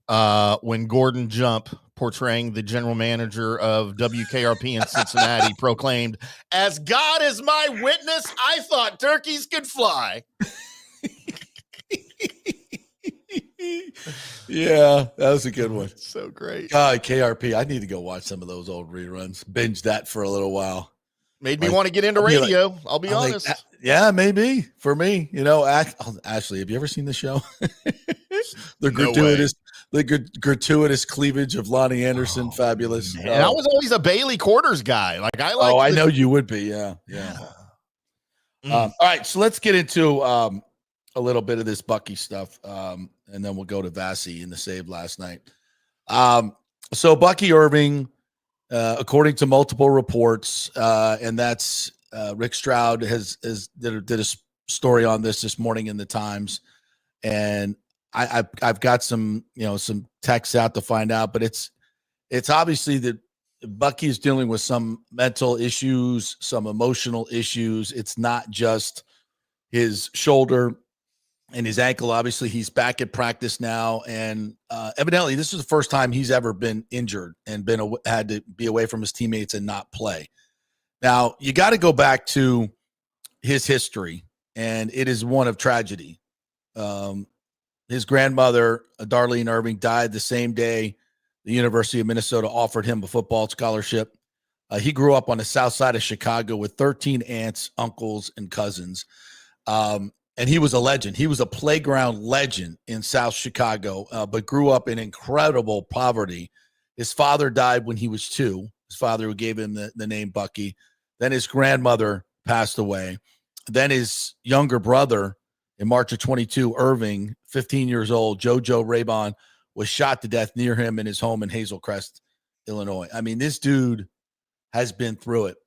When Gordon Jump, portraying the general manager of WKRP in Cincinnati, proclaimed, "As God is my witness, I thought turkeys could fly." Yeah, that was a good one. So great. God, KRP. I need to go watch some of those old reruns. Binge that for a little while. Made me want to get into radio. I'll be honest. Yeah, maybe for me. Ashley, have you ever seen the show? The gratuitous cleavage of Lonnie Anderson, fabulous. And I was always a Bailey Quarters guy. I know you would be. Yeah. All right, so let's get into a little bit of this Bucky stuff, and then we'll go to VASY in the save last night. So Bucky Irving, according to multiple reports, and that's Rick Stroud did a story on this morning in the Times, and I've got some texts out to find out, but it's obviously that Bucky is dealing with some mental issues, some emotional issues. It's not just his shoulder and his ankle. Obviously, he's back at practice now, and evidently, this is the first time he's ever been injured and had to be away from his teammates and not play. Now, you got to go back to his history, and it is one of tragedy. His grandmother, Darlene Irving, died the same day the University of Minnesota offered him a football scholarship. He grew up on the south side of Chicago with 13 aunts, uncles, and cousins. And he was a legend. He was a playground legend in South Chicago, but grew up in incredible poverty. His father died when he was 2. His father, who gave him the name Bucky. Then his grandmother passed away. Then his younger brother, in March of 22, Irving, 15 years old, Jojo Raybon, was shot to death near him in his home in Hazel Crest, Illinois. I mean, this dude has been through it.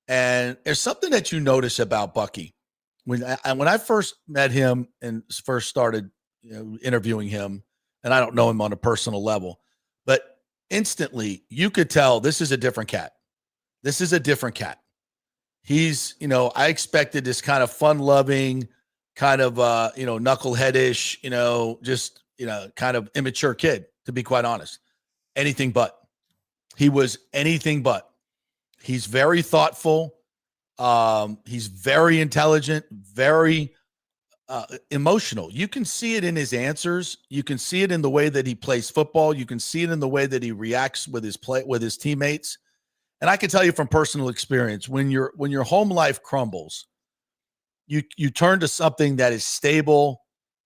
And there's something that you notice about Bucky. When I first met him and first started interviewing him, and I don't know him on a personal level, but instantly you could tell this is a different cat. This is a different cat. He's, I expected this kind of fun-loving, kind of, knuckleheadish, just, kind of immature kid, to be quite honest. Anything but. He was anything but. He's very thoughtful. He's very intelligent, very emotional. You can see it in his answers. You can see it in the way that he plays football. You can see it in the way that he reacts with his teammates. And I can tell you from personal experience, when your home life crumbles, you turn to something that is stable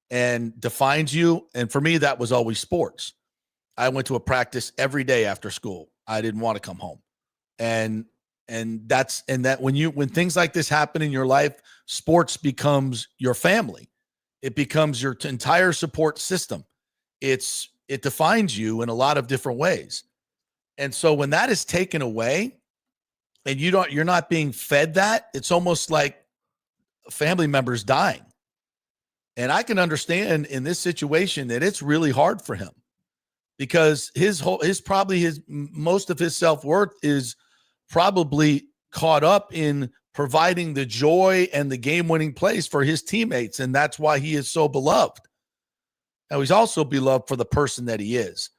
and defines you. And for me, that was always sports. I went to a practice every day after school. I didn't want to come home. And when things like this happen in your life, sports becomes your family. It becomes your entire support system. It defines you in a lot of different ways. And so when that is taken away and you're not being fed that, it's almost like family members dying. And I can understand in this situation that it's really hard for him, because most of his self-worth is probably caught up in providing the joy and the game-winning plays for his teammates. And that's why he is so beloved. Now, he's also beloved for the person that he is.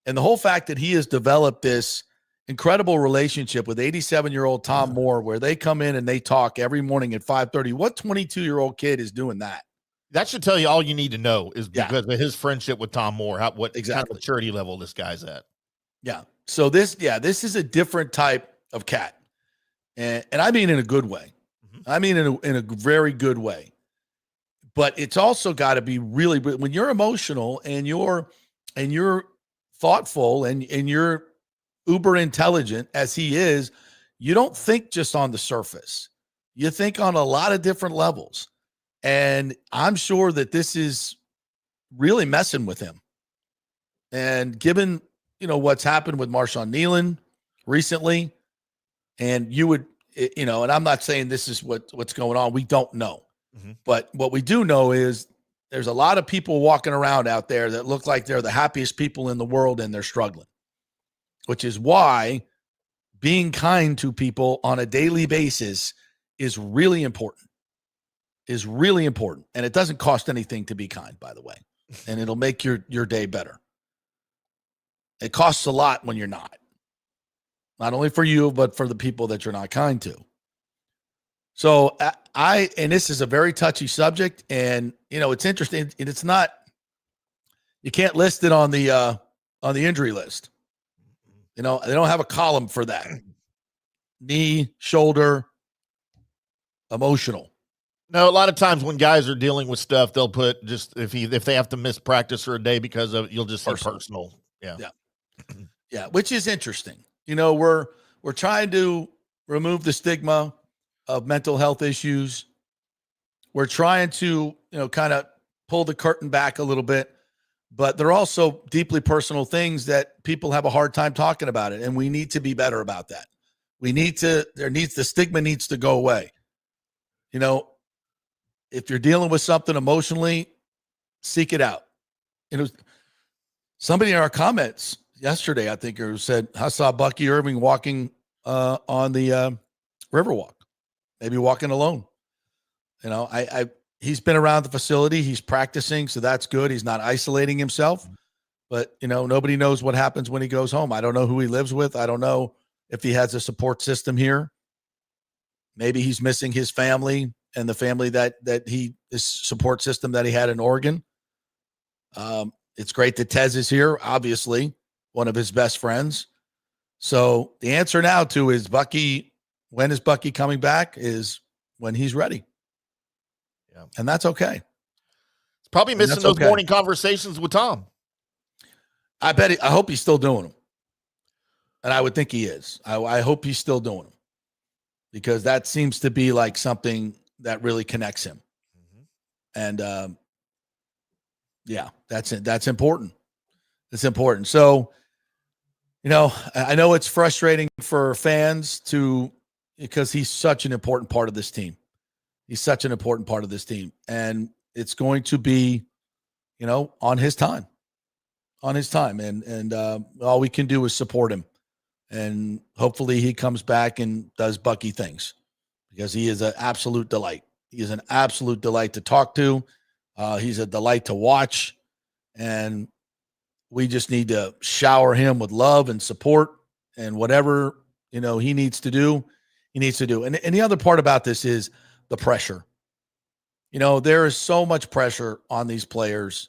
And the whole fact that he has developed this incredible relationship with 87-year-old Tom Moore, where they come in and they talk every morning at 5:30. What 22-year-old kid is doing that? That should tell you all you need to know, is because of his friendship with Tom Moore, what kind of maturity level this guy's at. Yeah. So this is a different type of cat. And I mean in a good way. I mean in a very good way. But it's also got to be really, when you're emotional and you're thoughtful and you're uber intelligent as he is, you don't think just on the surface. You think on a lot of different levels. And I'm sure that this is really messing with him. And given, what's happened with Marshawn Nealon recently, and you would, and I'm not saying this is what's going on. We don't know. Mm-hmm. But what we do know is there's a lot of people walking around out there that look like they're the happiest people in the world and they're struggling, which is why being kind to people on a daily basis is really important. And it doesn't cost anything to be kind, by the way, and it'll make your day better. It costs a lot when you're not only for you, but for the people that you're not kind to. So and this is a very touchy subject, and it's interesting. And it's not, you can't list it on the injury list. They don't have a column for that. Knee, shoulder, emotional. No, a lot of times when guys are dealing with stuff, they'll put just if they have to miss practice for a day because of, you'll just say personal. Yeah, which is interesting. We're trying to remove the stigma of mental health issues. We're trying to, kind of pull the curtain back a little bit, but they're also deeply personal things that people have a hard time talking about it. And we need to be better about that. The stigma needs to go away. If you're dealing with something emotionally, seek it out. Somebody in our comments yesterday, I think, said, I saw Bucky Irving walking on the Riverwalk, maybe walking alone. He's been around the facility. He's practicing, so that's good. He's not isolating himself. But, nobody knows what happens when he goes home. I don't know who he lives with. I don't know if he has a support system here. Maybe he's missing his family and the family this support system that he had in Oregon. It's great that Tez is here, obviously, one of his best friends. So the answer now to is Bucky, when is Bucky coming back, is when he's ready. Yeah. And that's okay. It's probably missing those morning conversations with Tom. I hope he's still doing them. And I would think he is. I hope he's still doing them, because that seems to be like something that really connects him. Mm-hmm. And that's important. It's important. So, I know it's frustrating for fans because he's such an important part of this team. And it's going to be, on his time. And all we can do is support him. And hopefully he comes back and does Bucky things, because he is an absolute delight. He is an absolute delight to talk to. He's a delight to watch. And we just need to shower him with love and support, and whatever, he needs to do, And the other part about this is the pressure. There is so much pressure on these players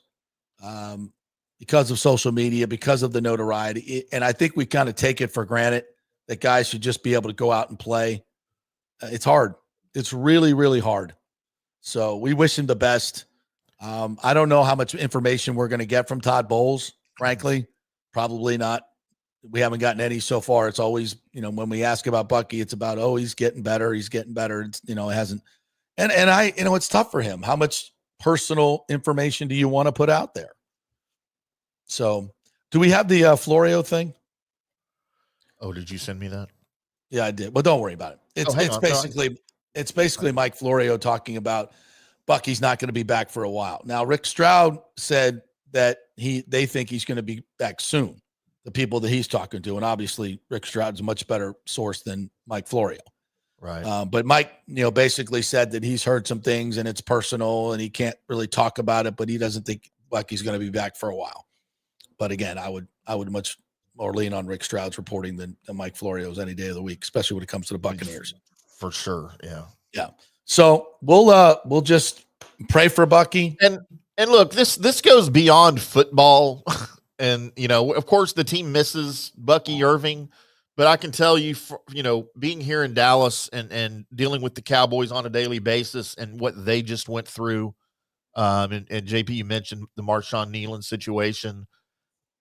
because of social media, because of the notoriety. And I think we kind of take it for granted that guys should just be able to go out and play. It's hard. It's really, really hard. So we wish him the best. I don't know how much information we're going to get from Todd Bowles, frankly. Probably not. We haven't gotten any so far. It's always, when we ask about Bucky, it's about, he's getting better. It's, it hasn't. And it's tough for him. How much personal information do you want to put out there? So do we have the Florio thing? Oh, did you send me that? Yeah, I did. Well, don't worry about it. It's basically Mike Florio talking about Bucky's not going to be back for a while. Now, Rick Stroud said that they think he's going to be back soon, the people that he's talking to. And obviously Rick Stroud's a much better source than Mike Florio. Right. But Mike, basically said that he's heard some things and it's personal and he can't really talk about it, but he doesn't think Bucky's going to be back for a while. But again, I would much more lean on Rick Stroud's reporting than Mike Florio's any day of the week, especially when it comes to the Buccaneers. For sure. Yeah. Yeah. So we'll just pray for Bucky. And look, this goes beyond football. And, of course the team misses Bucky Irving, but I can tell you, being here in Dallas and dealing with the Cowboys on a daily basis and what they just went through. And JP, you mentioned the Marshawn Nealon situation.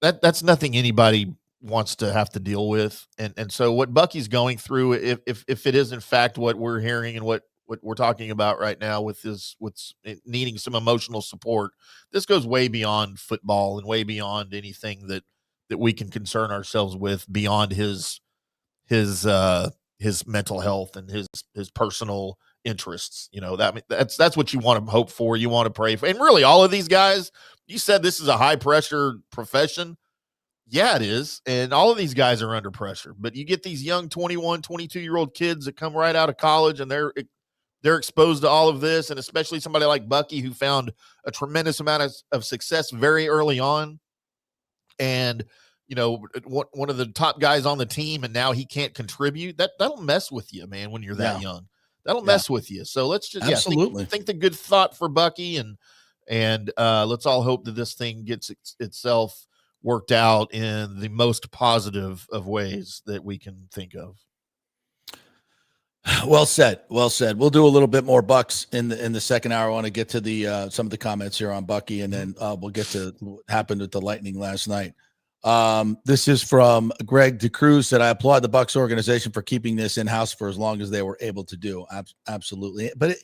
That's nothing anybody wants to have to deal with. And so what Bucky's going through, if it is in fact what we're hearing and what what we're talking about right now with needing some emotional support. This goes way beyond football and way beyond anything that we can concern ourselves with beyond his mental health and his personal interests. That's what you want to hope for. You want to pray for. And really all of these guys, you said this is a high pressure profession. Yeah, it is. And all of these guys are under pressure, but you get these young 21, 22-year-old kids that come right out of college and they're exposed to all of this. And especially somebody like Bucky, who found a tremendous amount of success very early on. And, one of the top guys on the team, and now he can't contribute. That'll mess with you, man, when you're that young. That'll mess with you. So let's just absolutely think the good thought for Bucky, and let's all hope that this thing gets itself worked out in the most positive of ways that we can think of. Well said. Well said. We'll do a little bit more Bucks in the second hour. I want to get to the some of the comments here on Bucky, and then we'll get to what happened with the Lightning last night. This is from Greg DeCruz, said, I applaud the Bucks organization for keeping this in-house for as long as they were able to do. Absolutely. But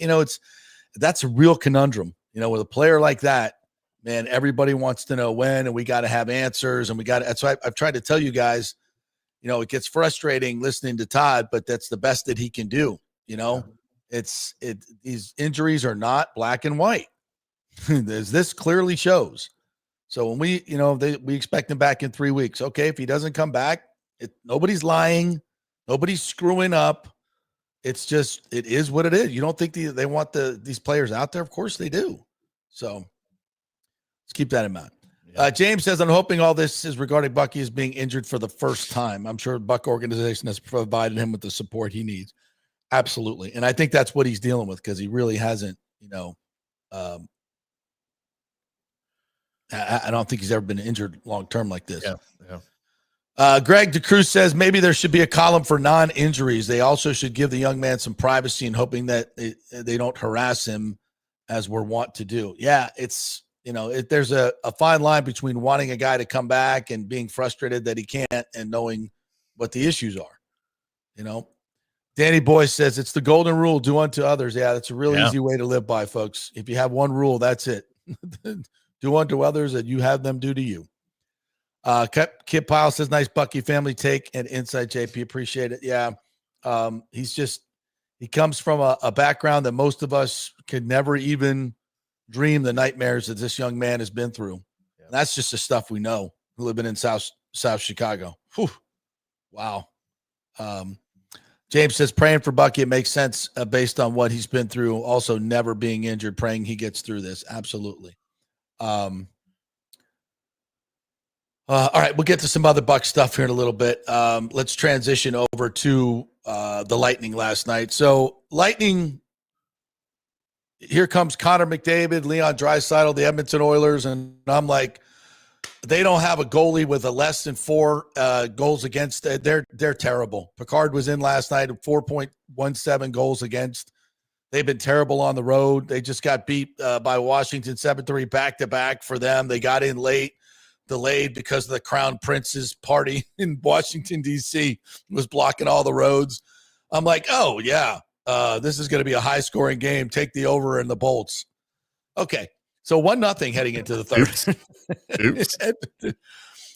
that's a real conundrum, with a player like that, man. Everybody wants to know when, and we got to have answers, and that's why I've tried to tell you guys, it gets frustrating listening to Todd, but that's the best that he can do. These injuries are not black and white. As this clearly shows. So when we expect him back in 3 weeks. Okay, if he doesn't come back, nobody's lying, nobody's screwing up. It's just, it is what it is. You don't think they want these players out there? Of course they do. So let's keep that in mind. James says, I'm hoping all this is regarding Bucky is being injured for the first time. I'm sure the Buck organization has provided him with the support he needs. Absolutely. And I think that's what he's dealing with, because he really hasn't, I don't think he's ever been injured long-term like this. Yeah. Greg DeCruz says maybe there should be a column for non-injuries. They also should give the young man some privacy and hoping that they don't harass him as we're wont to do. Yeah, it's, there's a fine line between wanting a guy to come back and being frustrated that he can't and knowing what the issues are. Danny Boy says it's the golden rule, do unto others. Yeah, that's a really easy way to live by, folks. If you have one rule, that's it. Do unto others that you have them do to you. Kip Pyle says, nice Bucky family take and insight, JP. Appreciate it. Yeah. He comes from a background that most of us could never even dream the nightmares that this young man has been through. Yeah. That's just the stuff we know, living in South Chicago. Whew. Wow. James says, praying for Bucky. It makes sense based on what he's been through. Also never being injured, praying he gets through this. Absolutely. All right, we'll get to some other Buck stuff here in a little bit. Let's transition over to the Lightning last night. So Lightning, here comes Connor McDavid, Leon Draisaitl, the Edmonton Oilers, and I'm like, they don't have a goalie with a less than 4 goals against. They're terrible. Picard was in last night at 4.17 goals against. They've been terrible on the road. They just got beat by Washington 7-3 back-to-back for them. They got in late, delayed because of the Crown Prince's party in Washington, D.C. was blocking all the roads. I'm like, oh, yeah, this is going to be a high-scoring game. Take the over and the Bolts. Okay, so 1-0 heading into the third. Oops.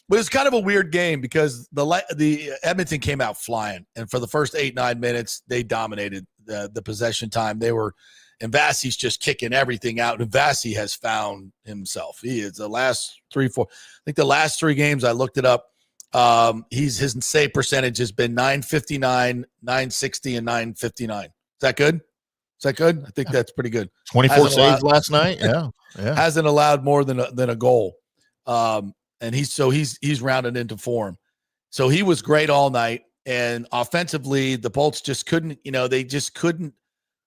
But it's kind of a weird game because the Edmonton came out flying, and for the first 8-9 minutes, they dominated the possession time. They were, and Vasy's just kicking everything out. And Vasy has found himself. He is the last 3-4. I think the last 3 games I looked it up. His save percentage has been .959, .960, and .959. Is that good? Is that good? I think that's pretty good. 24 saves last night. Yeah. Hasn't allowed more than a goal. And he's rounded into form. So he was great all night. And offensively, the Bolts just couldn't, they just couldn't.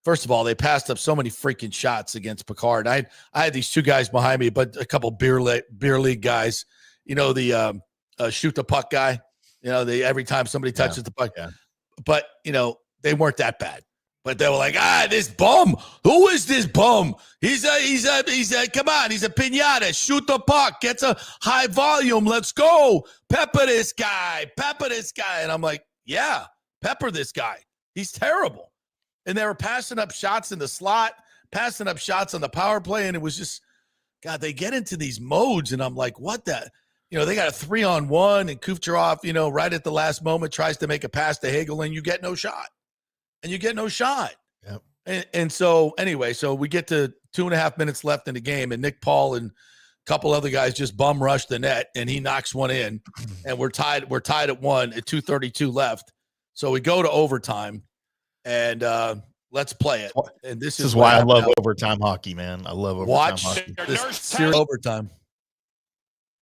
First of all, they passed up so many freaking shots against Picard. I had these 2 guys behind me, but a couple beer league guys, the shoot the puck guy, every time somebody touches the puck. Yeah. But, they weren't that bad. But they were like, this bum. Who is this bum? He's a come on. He's a pinata. Shoot the puck. Gets a high volume. Let's go. Pepper this guy. And I'm like, yeah, pepper this guy. He's terrible. And they were passing up shots in the slot, passing up shots on the power play. And it was just, God, they get into these modes. And I'm like, what the? They got a 3-on-1 and Kucherov, right at the last moment tries to make a pass to Hagel and you get no shot. Yep. And so anyway, so we get to 2.5 minutes left in the game, and Nick Paul and a couple other guys just bum rush the net, and he knocks one in, and we're tied at 1 at 2:32 left. So we go to overtime, and let's play it. And this is why I love overtime hockey, man. I love overtime hockey. This serious overtime.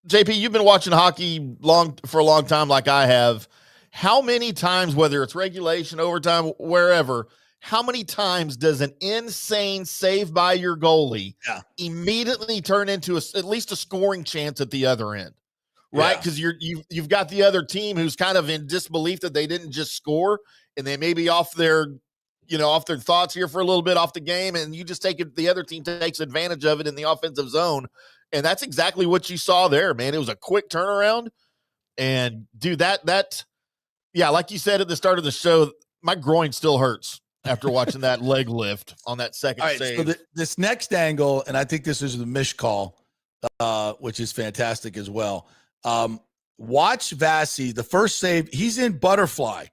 JP, you've been watching hockey for a long time, like I have. How many times, whether it's regulation, overtime, wherever, how many times does an insane save by your goalie immediately turn into at least a scoring chance at the other end, right? Because you've got the other team who's kind of in disbelief that they didn't just score, and they may be off their thoughts here for a little bit off the game, and you just the other team takes advantage of it in the offensive zone, and that's exactly what you saw there, man. It was a quick turnaround, and dude, that. Yeah, like you said at the start of the show, my groin still hurts after watching that leg lift on that second save. So this next angle, and I think this is the Mish call, which is fantastic as well. Watch VASY, the first save, he's in butterfly,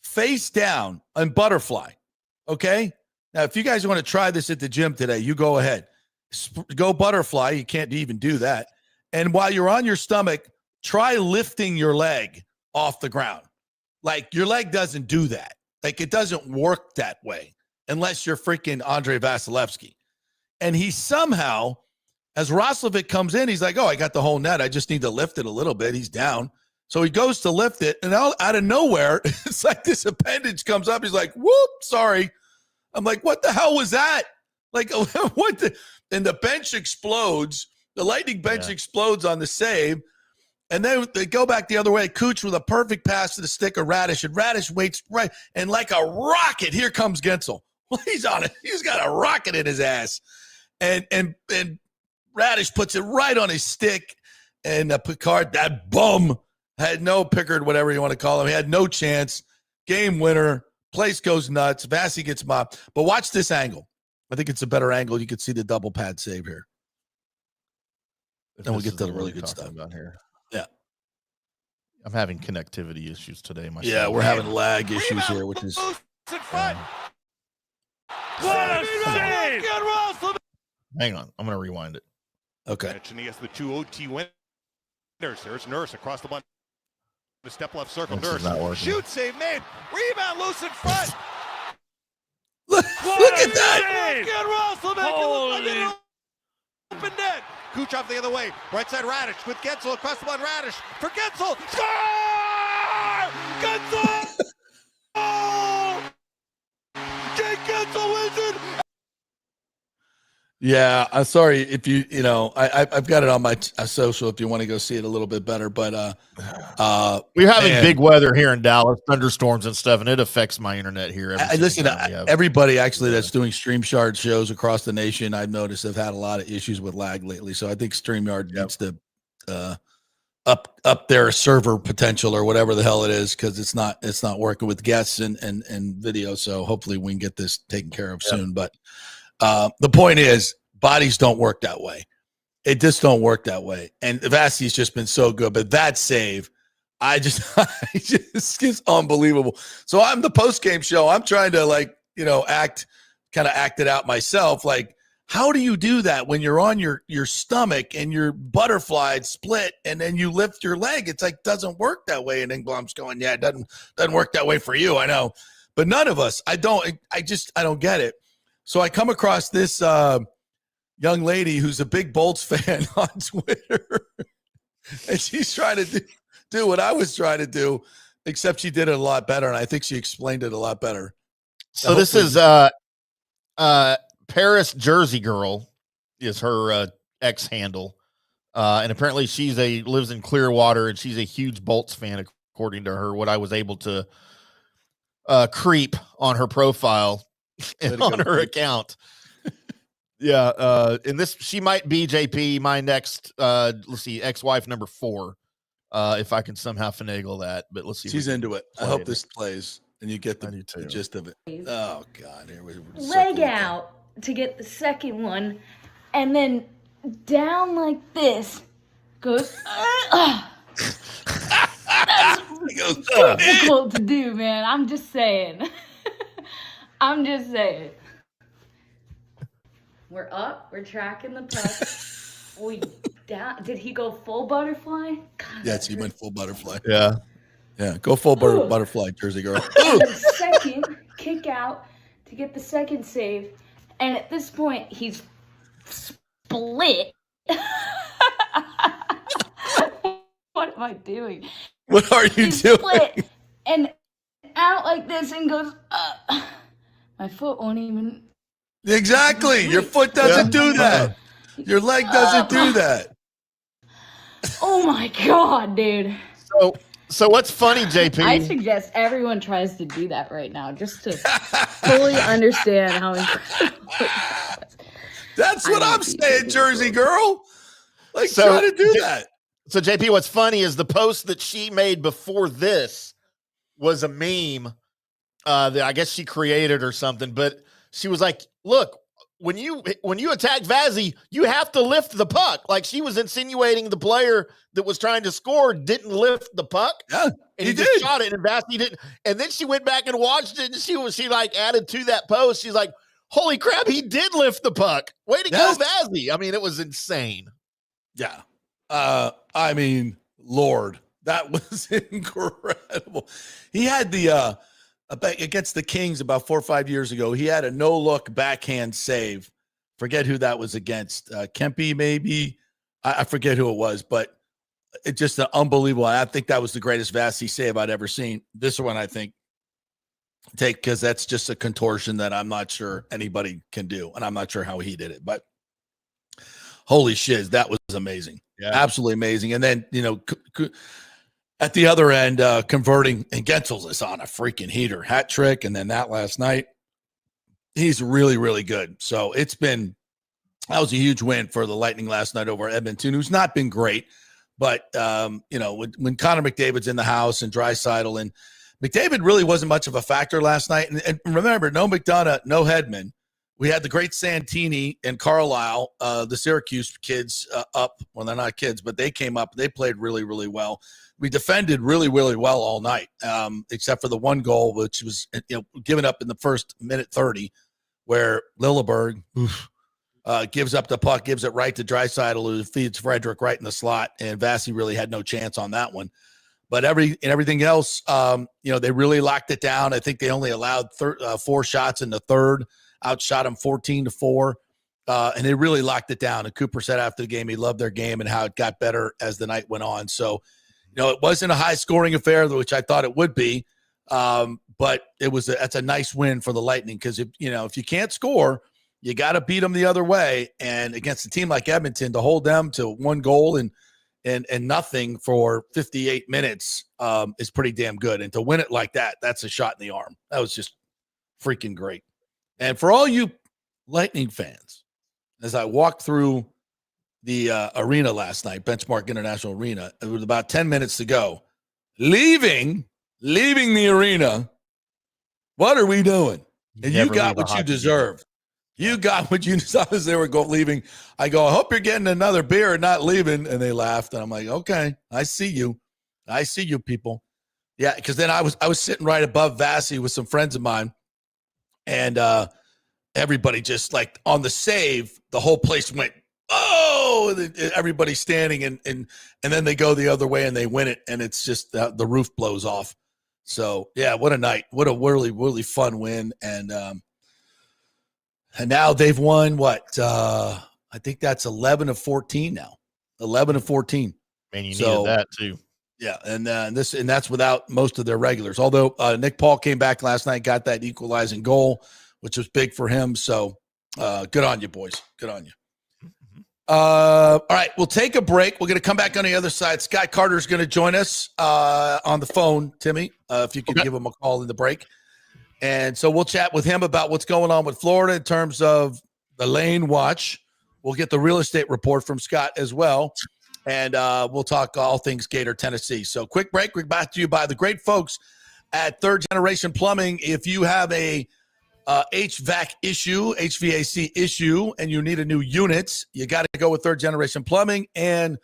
face down on butterfly, okay? Now, if you guys want to try this at the gym today, you go ahead. Go butterfly. You can't even do that. And while you're on your stomach, try lifting your leg off the ground. Like, your leg doesn't do that. Like, it doesn't work that way unless you're freaking Andrei Vasilevskiy. And he somehow, as Roslovic comes in, he's like, oh, I got the whole net. I just need to lift it a little bit. He's down. So he goes to lift it, and out of nowhere, it's like this appendage comes up. He's like, whoop, sorry. I'm like, what the hell was that? Like, what the? And the bench explodes. The Lightning bench explodes on the save. And then they go back the other way. Cooch with a perfect pass to the stick of Radish. And Radish waits right. And like a rocket, here comes Gensel. Well, he's on it. He's got a rocket in his ass. And Radish puts it right on his stick. And Picard, that bum, had no Pickard, whatever you want to call him. He had no chance. Game winner. Place goes nuts. VASY gets mopped. But watch this angle. I think it's a better angle. You can see the double pad save here. And we'll get to the really good stuff about here. Yeah. I'm having connectivity issues today myself. Yeah, we're having lag issues here, which is what a save! Hang on, I'm gonna rewind it. Okay. And he has the 2 OT winners. There's Nurse across the line. The step left circle. This Nurse. Shoot save made. Rebound loose in front. Look at that! Holy. Open net. Kucherov the other way. Right side Radish with Gensel across the line. Radish for Gensel. Score! Gensel! Oh! Jake Gensel wins it. Yeah, I'm sorry if I've got it on my social if you want to go see it a little bit better. But we're having big weather here in Dallas, thunderstorms and stuff, and it affects my internet here. Listen, everybody actually that's doing StreamYard shows across the nation, I've noticed have had a lot of issues with lag lately. So I think StreamYard needs to up their server potential or whatever the hell it is, because it's not working with guests and video. So hopefully we can get this taken care of soon. But the point is, bodies don't work that way. It just don't work that way. And VASY's just been so good. But that save, it's unbelievable. So I'm the post-game show. I'm trying to act it out myself. Like, how do you do that when you're on your stomach and you're butterflied split and then you lift your leg? It's like, doesn't work that way. And Engblom's going, yeah, it doesn't work that way for you. I know. But none of us, I don't get it. So I come across this young lady who's a big Bolts fan on Twitter, and she's trying to do what I was trying to do, except she did it a lot better, and I think she explained it a lot better. So this is Paris Jersey Girl is her X handle, and apparently lives in Clearwater, and she's a huge Bolts fan, according to her. What I was able to creep on her profile. And on her account. Yeah. And she might be JP, my next, ex-wife number 4. If I can somehow finagle that, but let's see. She's into it. I hope this plays. and you get the gist of it. Oh, God. Here we're leg out to get the second one, and then down like this goes. That's difficult to do, man. I'm just saying. I'm just saying. We're up. We're tracking the puck. We down. Did he go full butterfly? God, yes, he went full butterfly. Yeah. Yeah, go full butterfly, Jersey girl. The second kick out to get the second save, and at this point he's split. What am I doing? What are you he's doing? Split and out like this and goes. My foot won't even. Exactly. Your foot doesn't do that. Your leg doesn't do that. Oh my God, dude. So what's funny, JP? I suggest everyone tries to do that right now just to fully understand how incredible it was. That's what I'm saying, Jersey girl. Like, try to do that. So, JP, what's funny is the post that she made before this was a meme that I guess she created or something, but she was like, look, when you attack VASY, you have to lift the puck. Like, she was insinuating the player that was trying to score didn't lift the puck. Yeah, and he just shot it, and VASY didn't. And then she went back and watched it, and she like added to that post. She's like, holy crap, he did lift the puck. Way to go, VASY. I mean, it was insane. Yeah. I mean, Lord, that was incredible. He had the against the Kings about 4 or 5 years ago. He had a no-look backhand save. Forget who that was against. Kempe, maybe. I forget who it was, but it's just an unbelievable. I think that was the greatest VASY save I'd ever seen. This one, I think, because that's just a contortion that I'm not sure anybody can do, and I'm not sure how he did it, but holy shiz, that was amazing. Yeah. Absolutely amazing. And then, at the other end, converting, and Gensels is on a freaking heater, hat trick, and then that last night, he's really, really good. So that was a huge win for the Lightning last night over Edmonton, who's not been great, but when Connor McDavid's in the house and Draisaitl, and McDavid really wasn't much of a factor last night. And remember, no McDonough, no Hedman. We had the great Santini and Carlisle, the Syracuse kids up. Well, they're not kids, but they came up. They played really, really well. We defended really, really well all night, except for the one goal, which was given up in the first minute 30, where Lilleberg gives up the puck, gives it right to Draisaitl, who feeds Frederick right in the slot, and VASY really had no chance on that one. But everything else, they really locked it down. I think they only allowed 4 shots in the third. Outshot them 14-4, and they really locked it down. And Cooper said after the game he loved their game and how it got better as the night went on. So, it wasn't a high-scoring affair, which I thought it would be, but that's a nice win for the Lightning because if you can't score, you got to beat them the other way. And against a team like Edmonton, to hold them to 1 goal and nothing for 58 minutes is pretty damn good. And to win it like that, that's a shot in the arm. That was just freaking great. And for all you Lightning fans, as I walked through the arena last night, Benchmark International Arena, it was about 10 minutes to go. Leaving the arena, what are we doing? And you got what you deserved. You got what you deserved as they were leaving. I go, I hope you're getting another beer and not leaving. And they laughed. And I'm like, okay, I see you. I see you people. Yeah, because then I was sitting right above VASY with some friends of mine. And everybody just like on the save, the whole place went, oh, everybody's standing and then they go the other way and they win it. And it's just the roof blows off. So, yeah, what a night. What a really, really fun win. And now they've won what? I think that's 11 of 14 now. 11 of 14. Man, you needed that too. Yeah, and that's without most of their regulars. Although Nick Paul came back last night, got that equalizing goal, which was big for him. So good on you, boys. Good on you. All right, we'll take a break. We're going to come back on the other side. Scott Carter's going to join us on the phone, Timmy, if you could give him a call in the break. And so we'll chat with him about what's going on with Florida in terms of the Lane watch. We'll get the real estate report from Scott as well. And we'll talk all things Gator, Tennessee. So quick break. We're back to you by the great folks at Third Generation Plumbing. If you have a HVAC issue, and you need a new unit, you got to go with Third Generation Plumbing and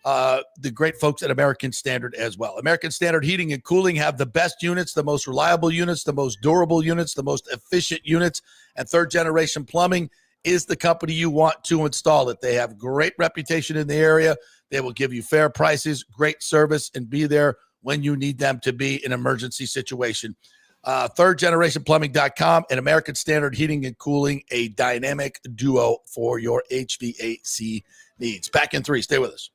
the great folks at American Standard as well. American Standard Heating and Cooling have the best units, the most reliable units, the most durable units, the most efficient units, and Third Generation Plumbing is the company you want to install it. They have great reputation in the area. They will give you fair prices, great service, and be there when you need them to be in an emergency situation. ThirdGenerationPlumbing.com and American Standard Heating and Cooling, a dynamic duo for your HVAC needs. Back in 3. Stay with us.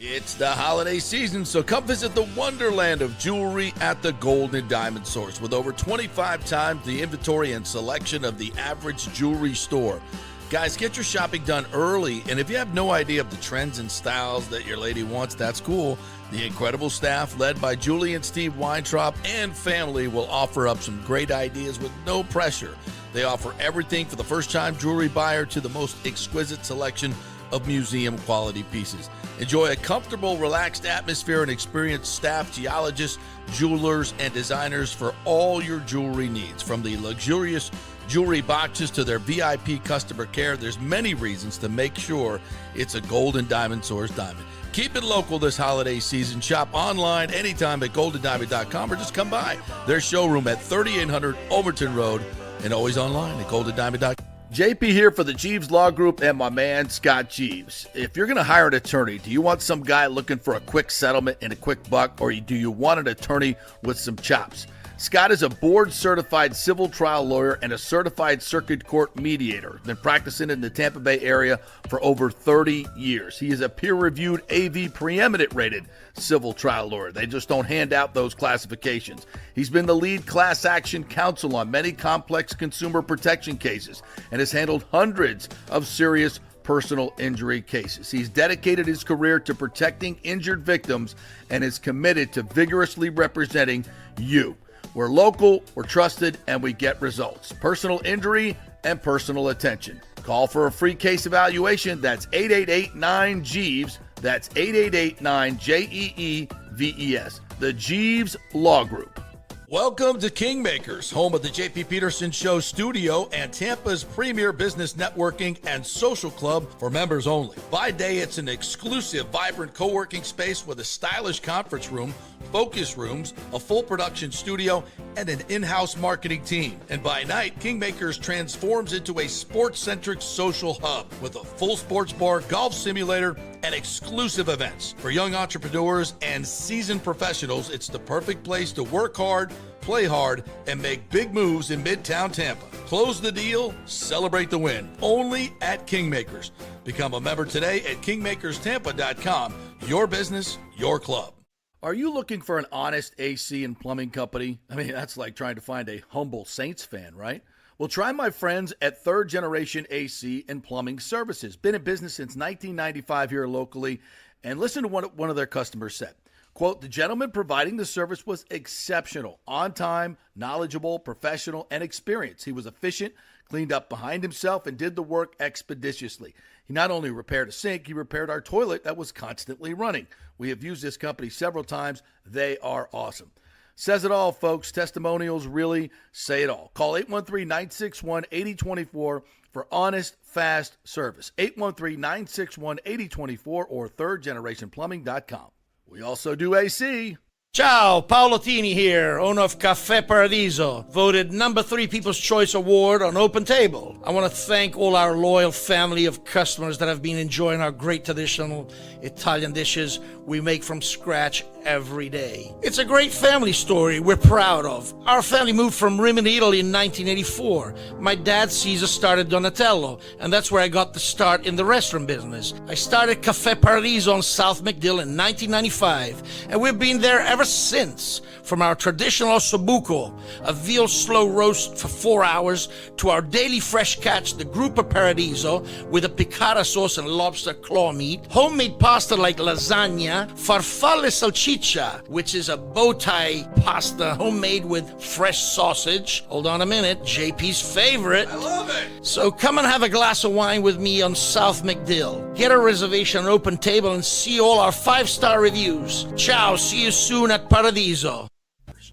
It's the holiday season, so come visit the wonderland of jewelry at the Gold and Diamond Source with over 25 times the inventory and selection of the average jewelry store. Guys, get your shopping done early, and if you have no idea of the trends and styles that your lady wants, that's cool. The incredible staff led by Julie and Steve Weintraub and family will offer up some great ideas with no pressure. They offer everything for the first-time jewelry buyer to the most exquisite selection of museum-quality pieces. Enjoy a comfortable, relaxed atmosphere and experienced staff, geologists, jewelers, and designers for all your jewelry needs. From the luxurious jewelry boxes to their VIP customer care, there's many reasons to make sure it's a Gold and Diamond Source diamond. Keep it local this holiday season. Shop online anytime at goldendiamond.com or just come by their showroom at 3800 Overton Road and always online at goldendiamond.com. JP here for the Jeeves Law Group and my man, Scott Jeeves. If you're going to hire an attorney, do you want some guy looking for a quick settlement and a quick buck, or do you want an attorney with some chops? Scott is a board-certified civil trial lawyer and a certified circuit court mediator. Been practicing in the Tampa Bay area for over 30 years. He is a peer-reviewed AV preeminent-rated civil trial lawyer. They just don't hand out those classifications. He's been the lead class action counsel on many complex consumer protection cases and has handled hundreds of serious personal injury cases. He's dedicated his career to protecting injured victims and is committed to vigorously representing you. We're local, we're trusted, and we get results. Personal injury and personal attention. Call for a free case evaluation. That's 888-9-JEEVES. That's 888-9-JEEVES. The Jeeves Law Group. Welcome to Kingmakers, home of the J.P. Peterson Show studio and Tampa's premier business networking and social club for members only. By day, it's an exclusive, vibrant co-working space with a stylish conference room, focus rooms, a full production studio, and an in-house marketing team. And by night, Kingmakers transforms into a sports-centric social hub with a full sports bar, golf simulator, and exclusive events. For young entrepreneurs and seasoned professionals, it's the perfect place to work hard, play hard, and make big moves in Midtown Tampa. Close the deal, celebrate the win. Only at Kingmakers. Become a member today at kingmakerstampa.com. Your business, your club. Are you looking for an honest AC and plumbing company? I mean, that's like trying to find a humble Saints fan, right? Well, try my friends at Third Generation AC and Plumbing Services. Been in business since 1995 here locally. And listen to what one of their customers said. Quote, the gentleman providing the service was exceptional, on time, knowledgeable, professional, and experienced. He was efficient, cleaned up behind himself, and did the work expeditiously. He not only repaired a sink, he repaired our toilet that was constantly running. We have used this company several times. They are awesome. Says it all, folks. Testimonials really say it all. Call 813-961-8024 for honest, fast service. 813-961-8024 or thirdgenerationplumbing.com. We also do AC. Ciao, Paolo Tini here, owner of Caffè Paradiso, voted number 3 People's Choice Award on Open Table. I want to thank all our loyal family of customers that have been enjoying our great traditional Italian dishes we make from scratch every day. It's a great family story we're proud of. Our family moved from Rimini, Italy in 1984. My dad, Caesar, started Donatello, and that's where I got the start in the restaurant business. I started Caffè Paradiso on South McDill in 1995, and we've been there ever since. From our traditional ossobuco, a veal slow roast for 4 hours, to our daily fresh catch, the Gruppo Paradiso, with a piccata sauce and lobster claw meat, homemade pasta like lasagna, Italia, farfalle salchicha, which is a bow tie pasta homemade with fresh sausage. Hold on a minute, JP's favorite. I love it. So come and have a glass of wine with me on South McDill. Get a reservation on Open Table and see all our 5-star reviews. Ciao, see you soon at Paradiso.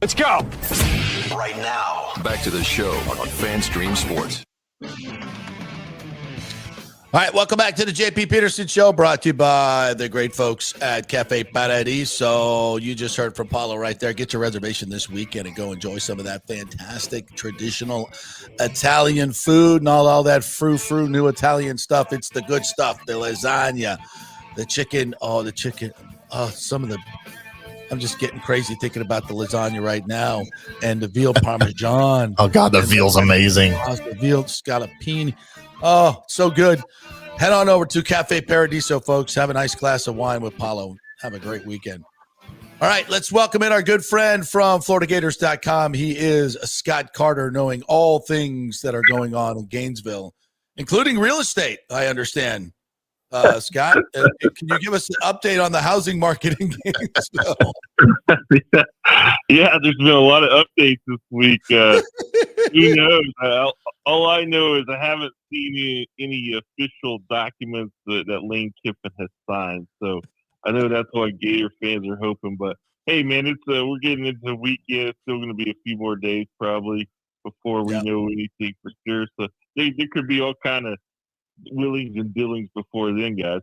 Let's go. Right now, back to the show on FanStream Sports. All right, welcome back to the JP Peterson Show, brought to you by the great folks at Cafe Paradiso. You just heard from Paulo right there. Get your reservation this weekend and go enjoy some of that fantastic traditional Italian food and all that frou-frou new Italian stuff. It's the good stuff, the lasagna, the chicken. Some of the – I'm just getting crazy thinking about the lasagna right now and the veal parmesan. Oh, God, the veal's amazing. The veal scallopini. Oh, so good. Head on over to Cafe Paradiso, folks. Have a nice glass of wine with Paulo. Have a great weekend. All right, let's welcome in our good friend from FloridaGators.com. He is Scott Carter, knowing all things that are going on in Gainesville, including real estate, I understand. Scott, can you give us an update on the housing market in Gainesville? Yeah, there's been a lot of updates this week. Who knows? All I know is I haven't seen any official documents that Lane Kiffin has signed. So I know that's why Gator fans are hoping. But hey, man, we're getting into the weekend. It's still going to be a few more days probably before we know anything for sure. So there could be all kind of willings and dealings before then, guys.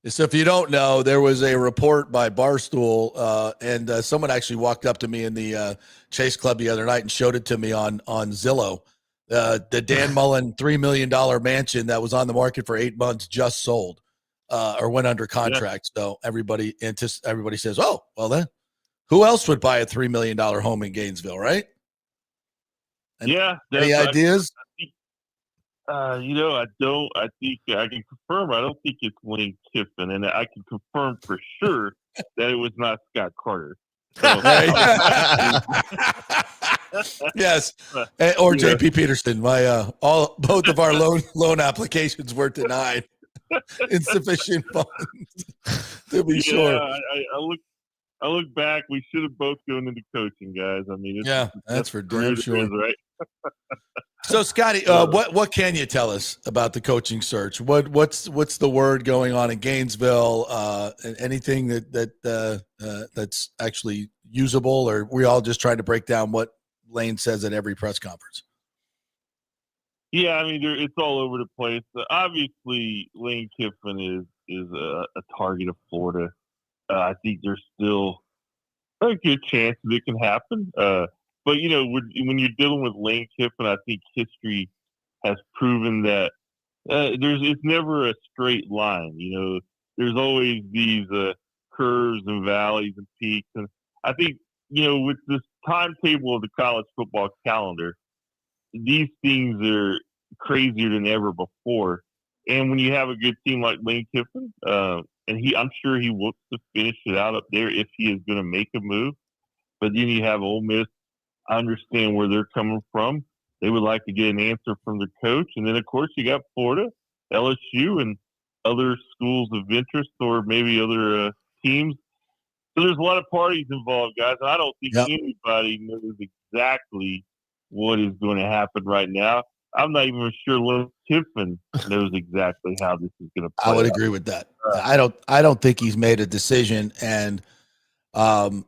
So if you don't know, there was a report by Barstool, and someone actually walked up to me in the Chase Club the other night and showed it to me on Zillow. The Dan Mullen $3 million mansion that was on the market for 8 months just sold or went under contract. Yeah. So everybody says, oh, well then, who else would buy a $3 million home in Gainesville, right? Any ideas? I don't. I think I can confirm. I don't think it's Lane Kiffin, and I can confirm for sure that it was not Scott Carter. So, yes, or JP Peterson. Both of our loan applications were denied. Insufficient funds, to be sure. I look back. We should have both gone into coaching, guys. I mean, that's for damn sure, right? So, Scotty, what can you tell us about the coaching search? What's the word going on in Gainesville? Anything that's actually usable, or we all just trying to break down what Lane says at every press conference? Yeah, I mean, it's all over the place. Obviously, Lane Kiffin is a target of Florida. I think there's still a good chance that it can happen. But, when you're dealing with Lane Kiffin, I think history has proven that it's never a straight line. There's always these curves and valleys and peaks. And I think, with this timetable of the college football calendar, these things are crazier than ever before. And when you have a good team like Lane Kiffin, and I'm sure he wants to finish it out up there if he is going to make a move. But then you have Ole Miss. I understand where they're coming from. They would like to get an answer from the coach. And then, of course, you got Florida, LSU, and other schools of interest or maybe other teams. So there's a lot of parties involved, guys. And I don't think anybody knows exactly what is going to happen right now. I'm not even sure Lane Kiffin knows exactly how this is going to play. I would agree with that. I don't think he's made a decision. And, and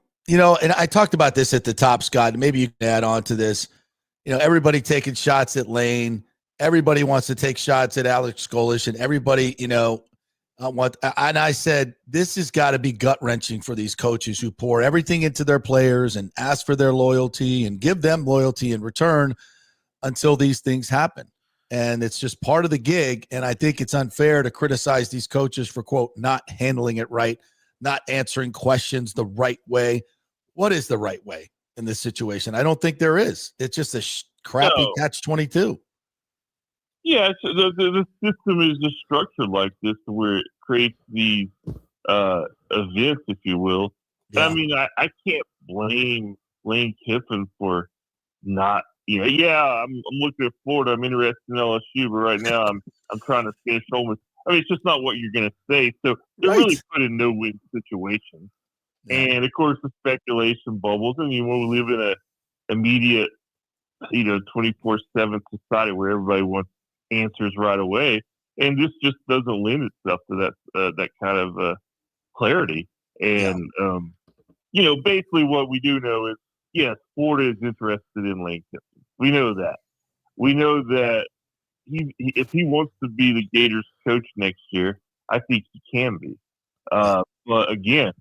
I talked about this at the top, Scott. Maybe you can add on to this. Everybody taking shots at Lane. Everybody wants to take shots at Alex Skolish, and everybody, and I said, this has got to be gut-wrenching for these coaches who pour everything into their players and ask for their loyalty and give them loyalty in return until these things happen. And it's just part of the gig. And I think it's unfair to criticize these coaches for, quote, not handling it right, not answering questions the right way. What is the right way in this situation? I don't think there is. It's just a crappy catch-22. Yeah, so the system is just structured like this where it creates these events, if you will. Yeah. I mean, I can't blame Lane Kiffin for not, I'm looking at Florida. I'm interested in LSU, but right now I'm trying to finish Ole Miss. I mean, it's just not what you're going to say. So they're really put in no-win situations. Yeah. And, of course, the speculation bubbles. I mean, when we live in a immediate, 24/7 society where everybody wants answers right away, and this just doesn't lend itself to that kind of clarity. And, basically what we do know is, yes, Florida is interested in Lane Kiffin. We know that. We know that if he wants to be the Gators coach next year, I think he can be. But again,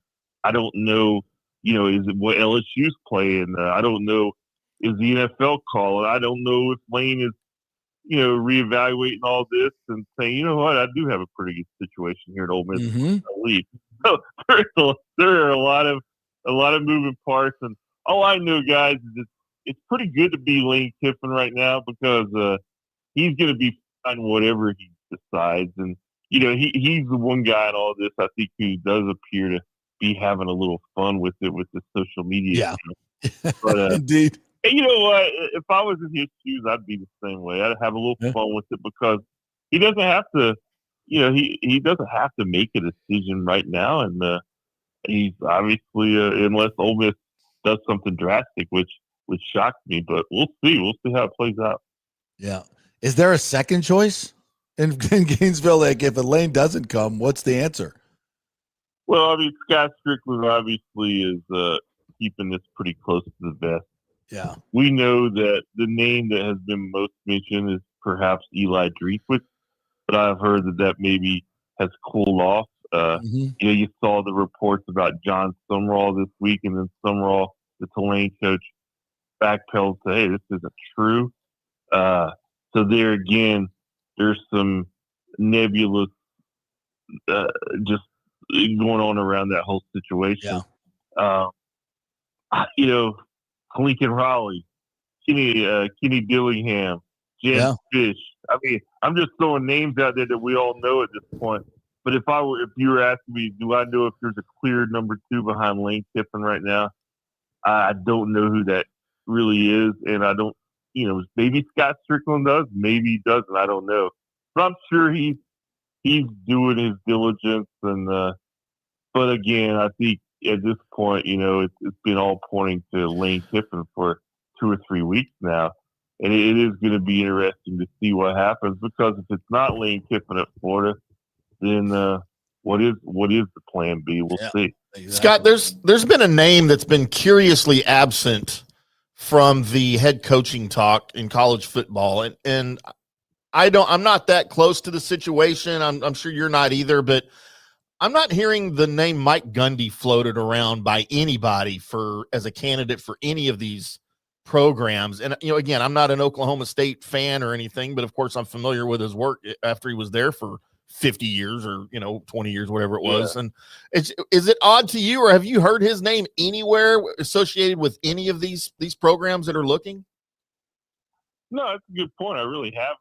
I don't know, is it what LSU's playing? I don't know, is the NFL calling? I don't know if Lane is, reevaluating all this and saying, you know what, I do have a pretty good situation here at Ole Miss. So there are a lot of moving parts, and all I know, guys, is it's pretty good to be Lane Kiffin right now because he's going to be fine whatever he decides, and he's the one guy in all this I think who does appear to be having a little fun with it with the social media. Yeah, but, indeed. And you know what? If I was in his shoes, I'd be the same way. I'd have a little fun with it because he doesn't have to. He doesn't have to make a decision right now, and he's obviously unless Ole Miss does something drastic, which shocks me. But we'll see. We'll see how it plays out. Yeah. Is there a second choice in Gainesville? Like, if Lane doesn't come, what's the answer? Well, I mean, Scott Strickland obviously is keeping this pretty close to the vest. Yeah. We know that the name that has been most mentioned is perhaps Eli Drinkwitz, but I've heard that maybe has cooled off. You saw the reports about John Sumrall this week, and then Sumrall, the Tulane coach, backpedaled to, hey, this isn't true. So there again, there's some nebulous just going on around that whole situation. Lincoln Raleigh, Kenny Dillingham, Jen Fish. I mean, I'm just throwing names out there that we all know at this point. But if you were asking me, do I know if there's a clear number 2 behind Lane Kiffin right now? I don't know who that really is, and I don't. Maybe Scott Strickland does, maybe he doesn't. I don't know, but I'm sure he's doing his diligence. And but again, I think at this point, it's been all pointing to Lane Kiffin for 2 or 3 weeks now, and it is going to be interesting to see what happens because if it's not Lane Kiffin at Florida, then what is the plan B? We'll see. Exactly. Scott, there's been a name that's been curiously absent from the head coaching talk in college football, and I'm not that close to the situation. I'm sure you're not either, but I'm not hearing the name Mike Gundy floated around by anybody as a candidate for any of these programs. And again, I'm not an Oklahoma State fan or anything, but of course I'm familiar with his work after he was there for 50 years or 20 years, whatever it was. And is it odd to you, or have you heard his name anywhere associated with any of these programs that are looking? No, that's a good point. I really haven't.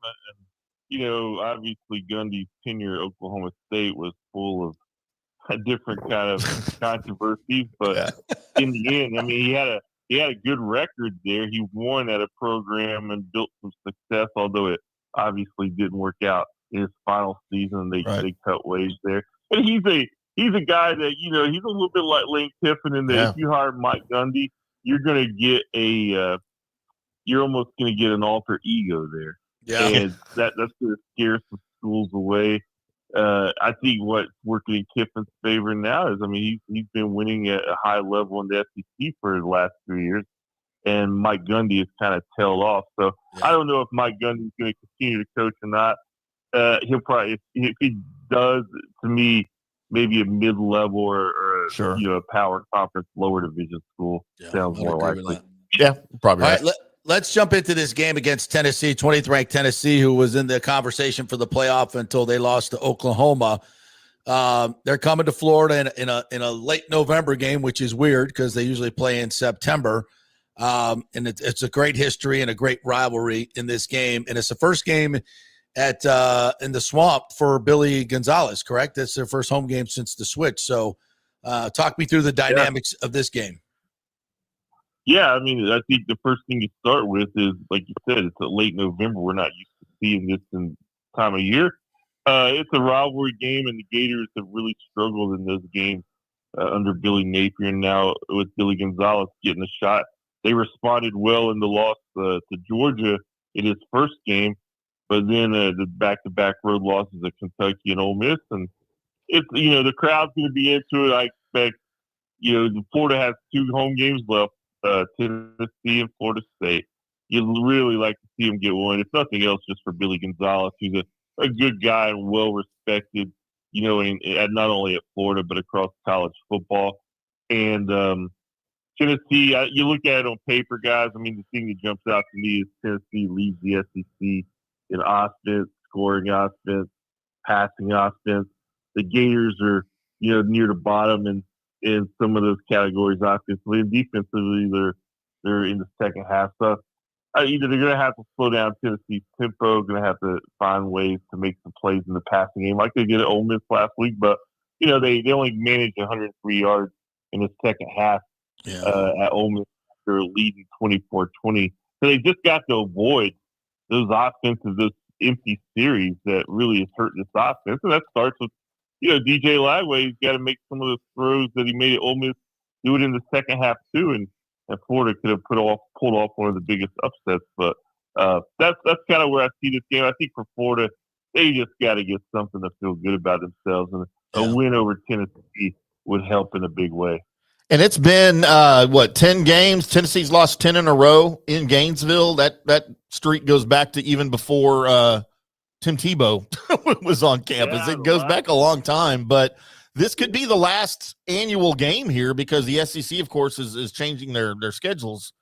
And obviously Gundy's tenure at Oklahoma State was full of a different kind of controversies, but in the end, I mean, he had a good record there. He won at a program and built some success, although it obviously didn't work out in his final season. They cut ways there. But he's a guy that, he's a little bit like Lane Kiffin in that if you hire Mike Gundy, you're going to get you're almost going to get an alter ego there. Yeah. And that's going to scare some schools away. I think what's working in Kiffin's favor now is, I mean, he's been winning at a high level in the SEC for the last 3 years, and Mike Gundy has kind of tailed off. So I don't know if Mike Gundy is going to continue to coach or not. He'll probably, if he does, to me, maybe a mid-level or a power conference, lower division school sounds more likely. Yeah, probably. All right, let's jump into this game against Tennessee, 20th ranked Tennessee, who was in the conversation for the playoff until they lost to Oklahoma. They're coming to Florida in a late November game, which is weird because they usually play in September. And it's a great history and a great rivalry in this game. And it's the first game in the Swamp for Billy Gonzalez, correct? That's their first home game since the switch. So talk me through the dynamics of this game. Yeah, I mean, I think the first thing you start with is, like you said, it's a late November. We're not used to seeing this in time of year. It's a rivalry game, and the Gators have really struggled in those games under Billy Napier. And now with Billy Gonzalez getting a shot, they responded well in the loss to Georgia in his first game, but then the back-to-back road losses at Kentucky and Ole Miss, and it's the crowd's going to be into it. I expect Florida has 2 home games left, Tennessee and Florida State. You'd really like to see him get one, if nothing else, just for Billy Gonzalez, who's a good guy and well respected, not only at Florida but across college football. And Tennessee, you look at it on paper, guys. I mean, the thing that jumps out to me is Tennessee leads the SEC in offense, scoring offense, passing offense. The Gators are, near the bottom in some of those categories offensively, and defensively they're in the second half. So either they're going to have to slow down Tennessee's tempo, going to have to find ways to make some plays in the passing game, like they did at Ole Miss last week. But they only managed 103 yards in the second half at Ole Miss after leading 24-20. So they just got to avoid those offenses, those empty series that really is hurting this offense, and that starts with DJ Lagway. He's got to make some of the throws that he made at Ole Miss, do it in the second half too, and Florida could have pulled off one of the biggest upsets. But that's kind of where I see this game. I think for Florida, they just got to get something to feel good about themselves, and a win over Tennessee would help in a big way. And it's been 10 games. Tennessee's lost 10 in a row in Gainesville. That streak goes back to even before Tim Tebow was on campus. It goes back a long time, but this could be the last annual game here because the SEC, of course, is changing their schedules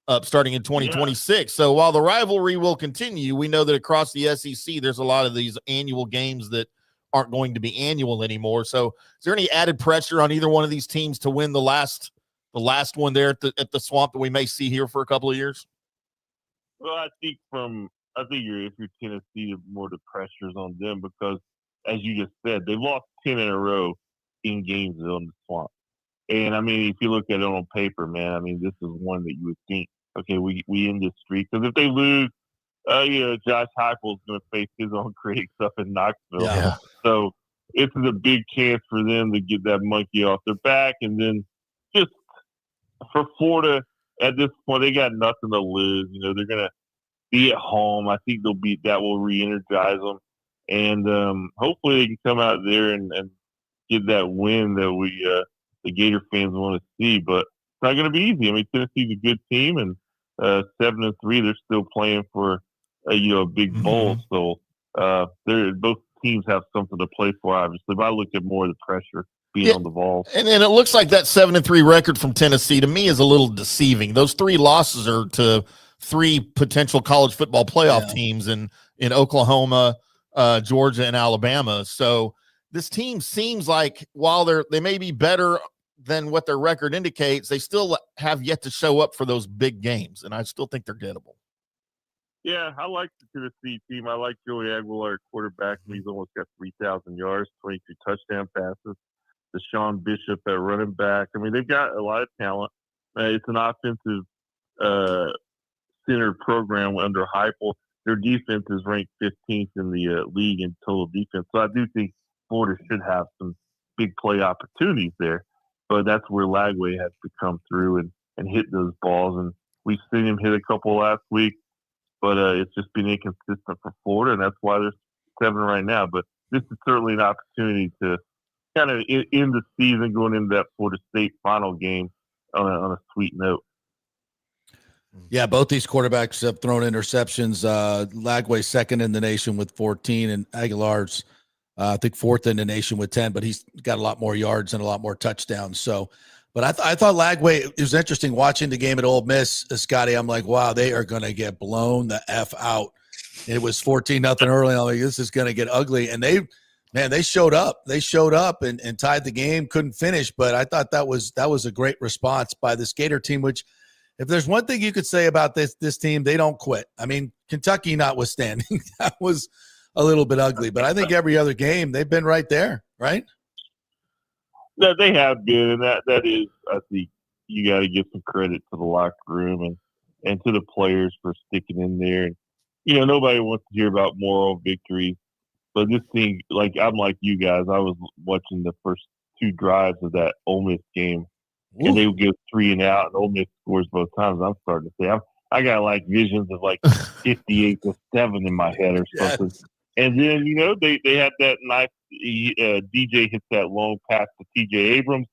up starting in 2026. Yeah. So while the rivalry will continue, we know that across the SEC, there's a lot of these annual games that aren't going to be annual anymore. So is there any added pressure on either one of these teams to win the last one there at the Swamp that we may see here for a couple of years? Well, I think if you're Tennessee, more the pressure's on them because, as you just said, they've lost 10 in a row in Gainesville in the Swamp. And, I mean, if you look at it on paper, man, I mean, this is one that you would think, okay, we end this streak. Because if they lose, Josh Heupel's going to face his own critics up in Knoxville. Yeah. So this is a big chance for them to get that monkey off their back. And then just for Florida, at this point, they got nothing to lose. They're going to be at home. I think that will re-energize them. And hopefully they can come out there and get that win that the Gator fans want to see. But it's not going to be easy. I mean, Tennessee's a good team, and 7-3, they're still playing for a big bowl. So both teams have something to play for, obviously. But I look at more of the pressure being on the Vols. And it looks like that 7-3 record from Tennessee to me is a little deceiving. Those 3 losses are to 3 potential college football playoff teams in Oklahoma, Georgia, and Alabama. So this team seems like while they may be better than what their record indicates, they still have yet to show up for those big games, and I still think they're gettable. Yeah, I like the Tennessee team. I like Joey Aguilar, quarterback. He's almost got 3,000 yards, 22 touchdown passes. Deshaun Bishop at running back. I mean, they've got a lot of talent. It's an offensive centered program under Heupel. Their defense is ranked 15th in the league in total defense. So I do think Florida should have some big play opportunities there. But that's where Lagway has to come through and hit those balls. And we've seen him hit a couple last week, but it's just been inconsistent for Florida, and that's why there's 7 right now. But this is certainly an opportunity to kind of end the season going into that Florida State final game on a sweet note. Yeah, both these quarterbacks have thrown interceptions. Lagway second in the nation with 14, and Aguilar's I think 4th in the nation with 10, but he's got a lot more yards and a lot more touchdowns. So, but I thought Lagway, it was interesting watching the game at Ole Miss, Scotty. I'm like, wow, they are going to get blown the F out. It was 14-0 early. I'm like, this is going to get ugly. And they showed up. They showed up and tied the game, couldn't finish. But I thought that was a great response by this Gator team, which if there's one thing you could say about this team, they don't quit. I mean, Kentucky notwithstanding, that was a little bit ugly, but I think every other game they've been right there, right? Yeah, they have been, and that is, I think, you got to give some credit to the locker room and to the players for sticking in there. And nobody wants to hear about moral victories, So this thing, like I'm like you guys, I was watching the first 2 drives of that Ole Miss game, and they would go 3 and out, and Ole Miss scores both times. I'm starting to say, I got like visions of like 58-7 in my head or something. Yes. And then, they had that nice DJ hits that long pass to TJ Abrams,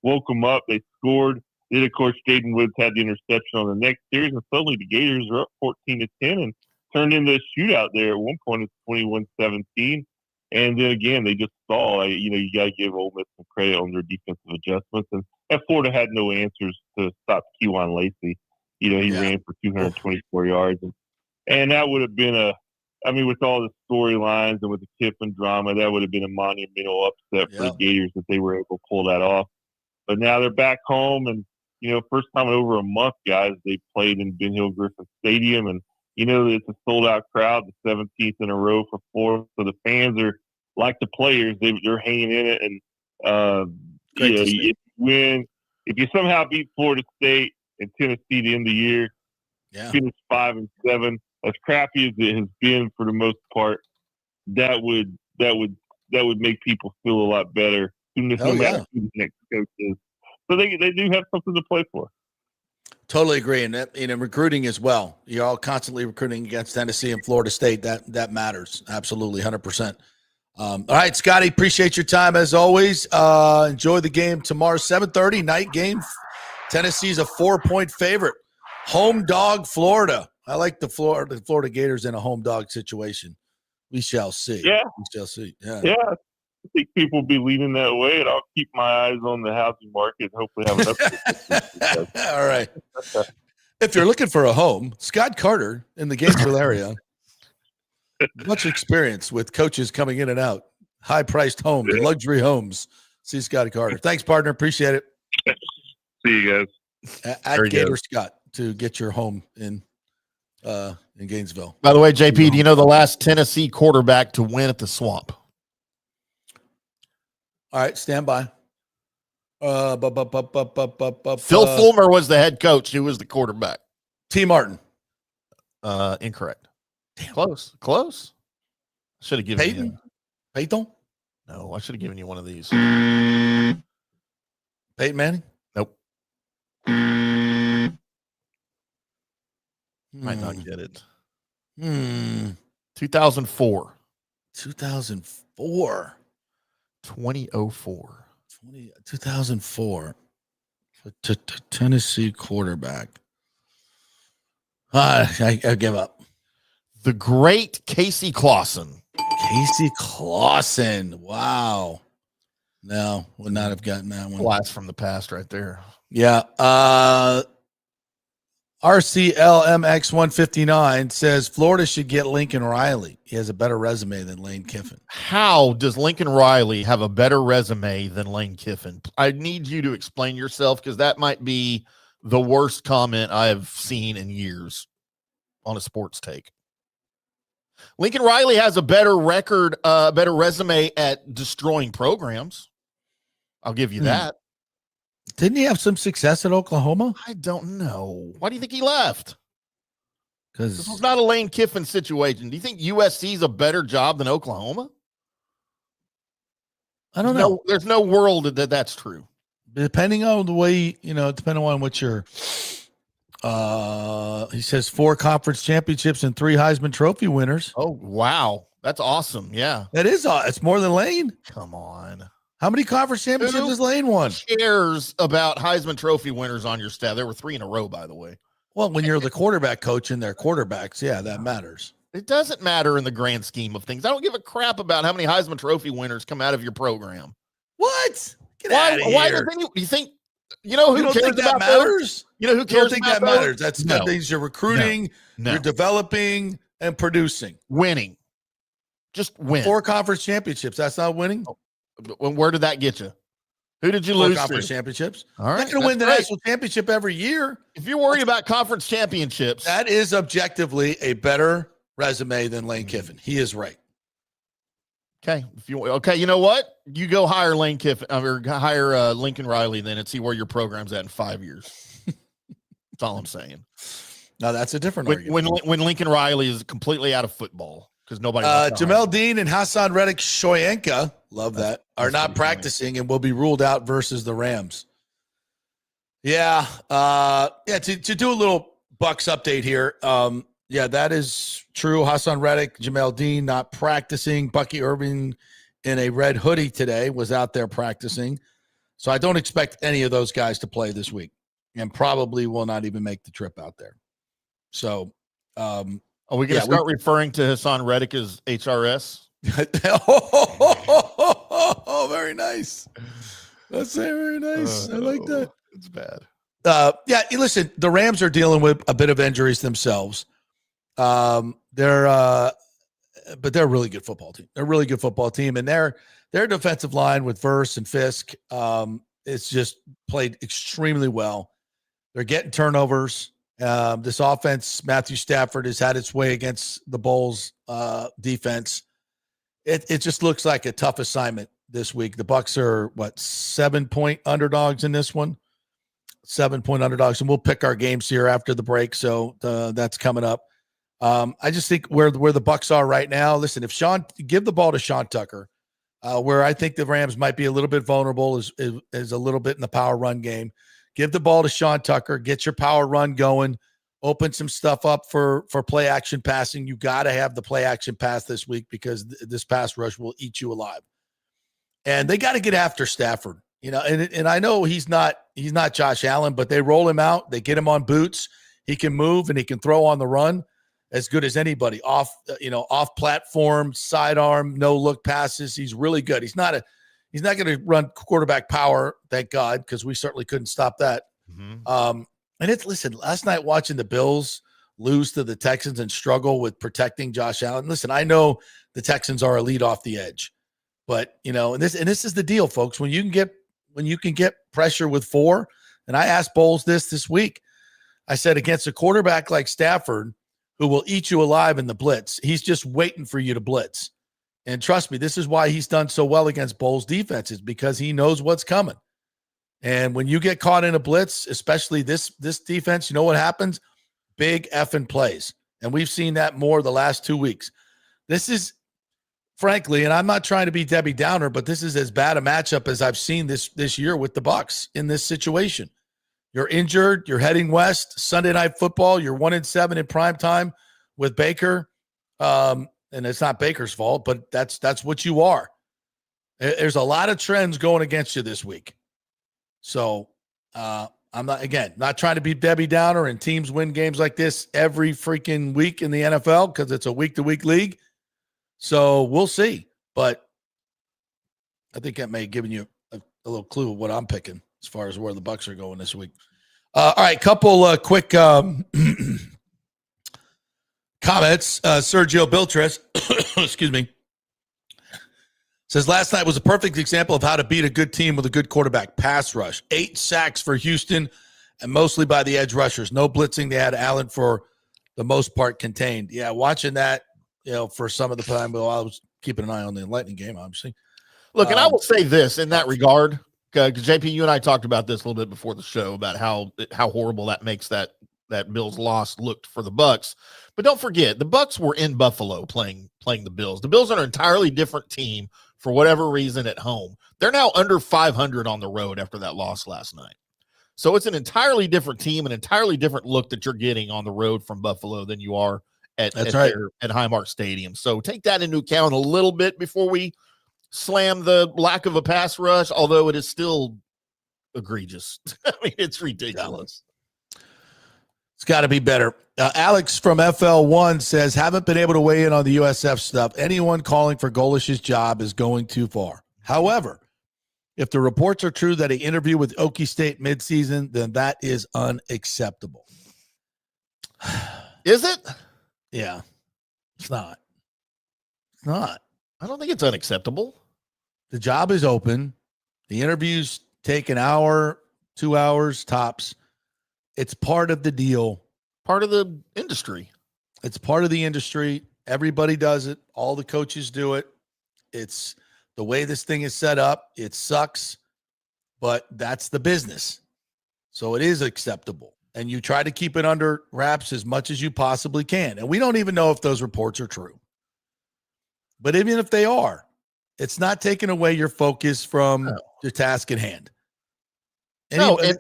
woke them up. They scored. Then, of course, Jaden Woods had the interception on the next series, and suddenly the Gators are up 14-10 and turned into a shootout there. At one point, it's 21-17. And then again, they just stall. You got to give Ole Miss some credit on their defensive adjustments. And Florida had no answers to stop Kewan Lacey. He ran for 224 yards. And that would have been with all the storylines and with the Kiffin drama, that would have been a monumental upset for the Gators if they were able to pull that off. But now they're back home, and, first time in over a month, guys, they played in Ben Hill Griffin Stadium. And, it's a sold-out crowd, the 17th in a row for Florida. So the fans are like the players. They're hanging in it. And, if you somehow beat Florida State and Tennessee at the end of the year, finish 5-7, as crappy as it has been for the most part, that would make people feel a lot better. No matter who the next coach is. So they do have something to play for. Totally agree. And recruiting as well. You're all constantly recruiting against Tennessee and Florida State. That matters. Absolutely. 100%. All right, Scotty, appreciate your time as always. Enjoy the game tomorrow, 7:30 night game. Tennessee's a 4-point favorite. Home dog, Florida. I like the Florida Gators in a home dog situation. We shall see. Yeah. We shall see. Yeah. I think people will be leaning that way, and I'll keep my eyes on the housing market and hopefully have enough. All right. If you're looking for a home, Scott Carter in the Gainesville area, much experience with coaches coming in and out, high-priced homes, luxury homes. See Scott Carter. Thanks, partner. Appreciate it. See you guys. At Gator Scott to get your home in Gainesville. By the way, JP, do you know the last Tennessee quarterback to win at the Swamp? All right, stand by. Phil Fulmer was the head coach. Who was the quarterback? T. Martin. Incorrect. Damn. Close. Should have given you. Peyton? No, I should have given you one of these. Peyton Manning? Nope. Might not get it. 2004. 2004. 2004. 2004. Tennessee quarterback. I give up. The great Casey Clausen. Casey Clausen. Wow. No, would not have gotten that one. Blast from the past right there. Yeah. RCLMX159 says Florida should get Lincoln Riley. He has a better resume than Lane Kiffin. How does Lincoln Riley have a better resume than Lane Kiffin? I need you to explain yourself, because that might be the worst comment I have seen in years on a sports take. Lincoln Riley has a better record, better resume at destroying programs. I'll give you that. Didn't he have some success at Oklahoma? I don't know. Why do you think he left? Because this was not a Lane Kiffin situation. Do you think USC is a better job than Oklahoma? I don't know. There's no world that that's true. Depending on the way, depending on what you're, he says 4 conference championships and 3 Heisman Trophy winners. Oh, wow. That's awesome. Yeah. That is, it's more than Lane. Come on. How many conference championships has Lane won? Who cares about Heisman Trophy winners on your staff? There were 3 in a row, by the way. Well, when you're the quarterback coach and they're quarterbacks, yeah, that matters. It doesn't matter in the grand scheme of things. I don't give a crap about how many Heisman Trophy winners come out of your program. What? Why you think who cares about matters? Who cares think about that matters? That's no. the things you're recruiting, you're developing, and producing. Winning. Just win. 4 conference championships. That's not winning? Where did that get you? Who did you 4 lose conference to? championships. All right. You're not going to win the national championship every year. If you're worried about conference championships. That is objectively a better resume than Lane Kiffin. He is right. Okay. You know what? You go hire Lane Kiffin or hire Lincoln Riley then and see where your program's at in 5 years. That's all I'm saying. Now that's a different argument. When Lincoln Riley is completely out of football. because nobody. Jamel Dean and Hassan Reddick Shoyenka, love that, are not practicing and will be ruled out versus the Rams. Yeah. To do a little Bucs update here. Yeah, that is true. Hassan Reddick, Jamel Dean not practicing. Bucky Irving in a red hoodie today was out there practicing. So I don't expect any of those guys to play this week and probably will not even make the trip out there. So are we going to start referring to Hassan Reddick as HRS? Oh, very nice. That's very nice. I like that. It's bad. Listen, the Rams are dealing with a bit of injuries themselves. But they're a really good football team. They're a really good football team, and their defensive line with Verse and Fisk, it's just played extremely well. They're getting turnovers. This offense, Matthew Stafford has had its way against the Bulls defense. It just looks like a tough assignment this week. The Bucs are 7-point underdogs in this one. 7-point underdogs, and we'll pick our games here after the break. So that's coming up. I just think where the Bucs are right now. Listen, if give the ball to Sean Tucker, where I think the Rams might be a little bit vulnerable is a little bit in the power run game. Give the ball to Sean Tucker, get your power run going, open some stuff up for play action passing. You got to have the play action pass this week because this pass rush will eat you alive. And they got to get after Stafford, and I know he's not Josh Allen, but they roll him out, they get him on boots, he can move and he can throw on the run as good as anybody. Off platform, sidearm, no look passes. He's really good. He's not going to run quarterback power, thank God, because we certainly couldn't stop that. Mm-hmm. Listen, last night watching the Bills lose to the Texans and struggle with protecting Josh Allen. Listen, I know the Texans are elite off the edge, but and this is the deal, folks. When you can get pressure with 4, and I asked Bowles this week. I said against a quarterback like Stafford, who will eat you alive in the blitz, he's just waiting for you to blitz. And trust me, this is why he's done so well against Bowles defenses, because he knows what's coming. And when you get caught in a blitz, especially this defense, you know what happens? Big effing plays. And we've seen that more the last 2 weeks. This is, frankly, and I'm not trying to be Debbie Downer, but this is as bad a matchup as I've seen this year with the Bucs in this situation. You're injured. You're heading west. Sunday Night Football. You're 1-7 in prime time with Baker. And it's not Baker's fault, but that's what you are. There's a lot of trends going against you this week. So I'm not trying to be Debbie Downer, and teams win games like this every freaking week in the NFL because it's a week-to-week league. So we'll see. But I think that may have given you a little clue of what I'm picking as far as where the Bucs are going this week. All right, couple quick comments. Sergio Biltres, excuse me, says last night was a perfect example of how to beat a good team with a good quarterback. Pass rush, 8 sacks for Houston, and mostly by the edge rushers. No blitzing. They had Allen for the most part contained. Yeah, watching that, for some of the time. Well, I was keeping an eye on the Lightning game, obviously. Look, and I will say this in that regard, because JP, you and I talked about this a little bit before the show about how horrible that makes that Bills loss looked for the Bucs. But don't forget, the Bucs were in Buffalo playing the Bills. The Bills are an entirely different team for whatever reason at home. They're now under 500 on the road after that loss last night. So it's an entirely different team, an entirely different look that you're getting on the road from Buffalo than you are at Highmark Stadium. So take that into account a little bit before we slam the lack of a pass rush, although it is still egregious. I mean, it's ridiculous. It's got to be better. Alex from FL1 says, haven't been able to weigh in on the USF stuff. Anyone calling for Golish's job is going too far. However, if the reports are true that he interviewed with Okie State midseason, then that is unacceptable. Is it? Yeah. It's not. It's not. I don't think it's unacceptable. The job is open. The interviews take an hour, 2 hours tops. It's part of the deal. Part of the industry. It's part of the industry. Everybody does it. All the coaches do it. It's the way this thing is set up. It sucks, but that's the business. So it is acceptable. And you try to keep it under wraps as much as you possibly can. And we don't even know if those reports are true. But even if they are, it's not taking away your focus from the task at hand. And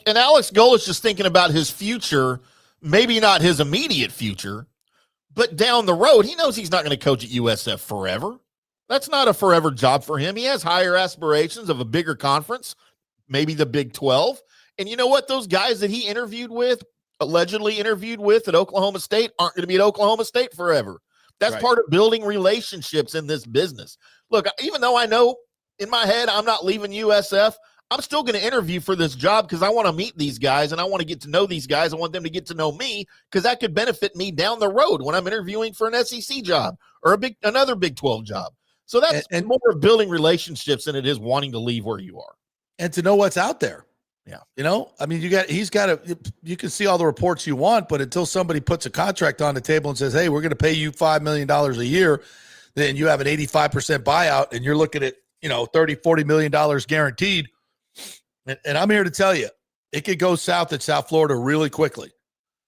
Alex Golesh is thinking about his future, maybe not his immediate future, but down the road. He knows he's not going to coach at USF forever. That's not a forever job for him. He has higher aspirations of a bigger conference, maybe the Big 12. And you know what? Those guys that he allegedly interviewed with at Oklahoma State aren't going to be at Oklahoma State forever. That's part of building relationships in this business. Look, even though I know in my head I'm not leaving USF, I'm still going to interview for this job because I want to meet these guys and I want to get to know these guys. I want them to get to know me because that could benefit me down the road when I'm interviewing for an SEC job or another Big 12 job. So that's more of building relationships than it is wanting to leave where you are. And to know what's out there. Yeah. You know, I mean, you can see all the reports you want, but until somebody puts a contract on the table and says, hey, we're going to pay you $5 million a year, then you have an 85% buyout and you're looking at, $30-40 million guaranteed. And I'm here to tell you, it could go south at South Florida really quickly.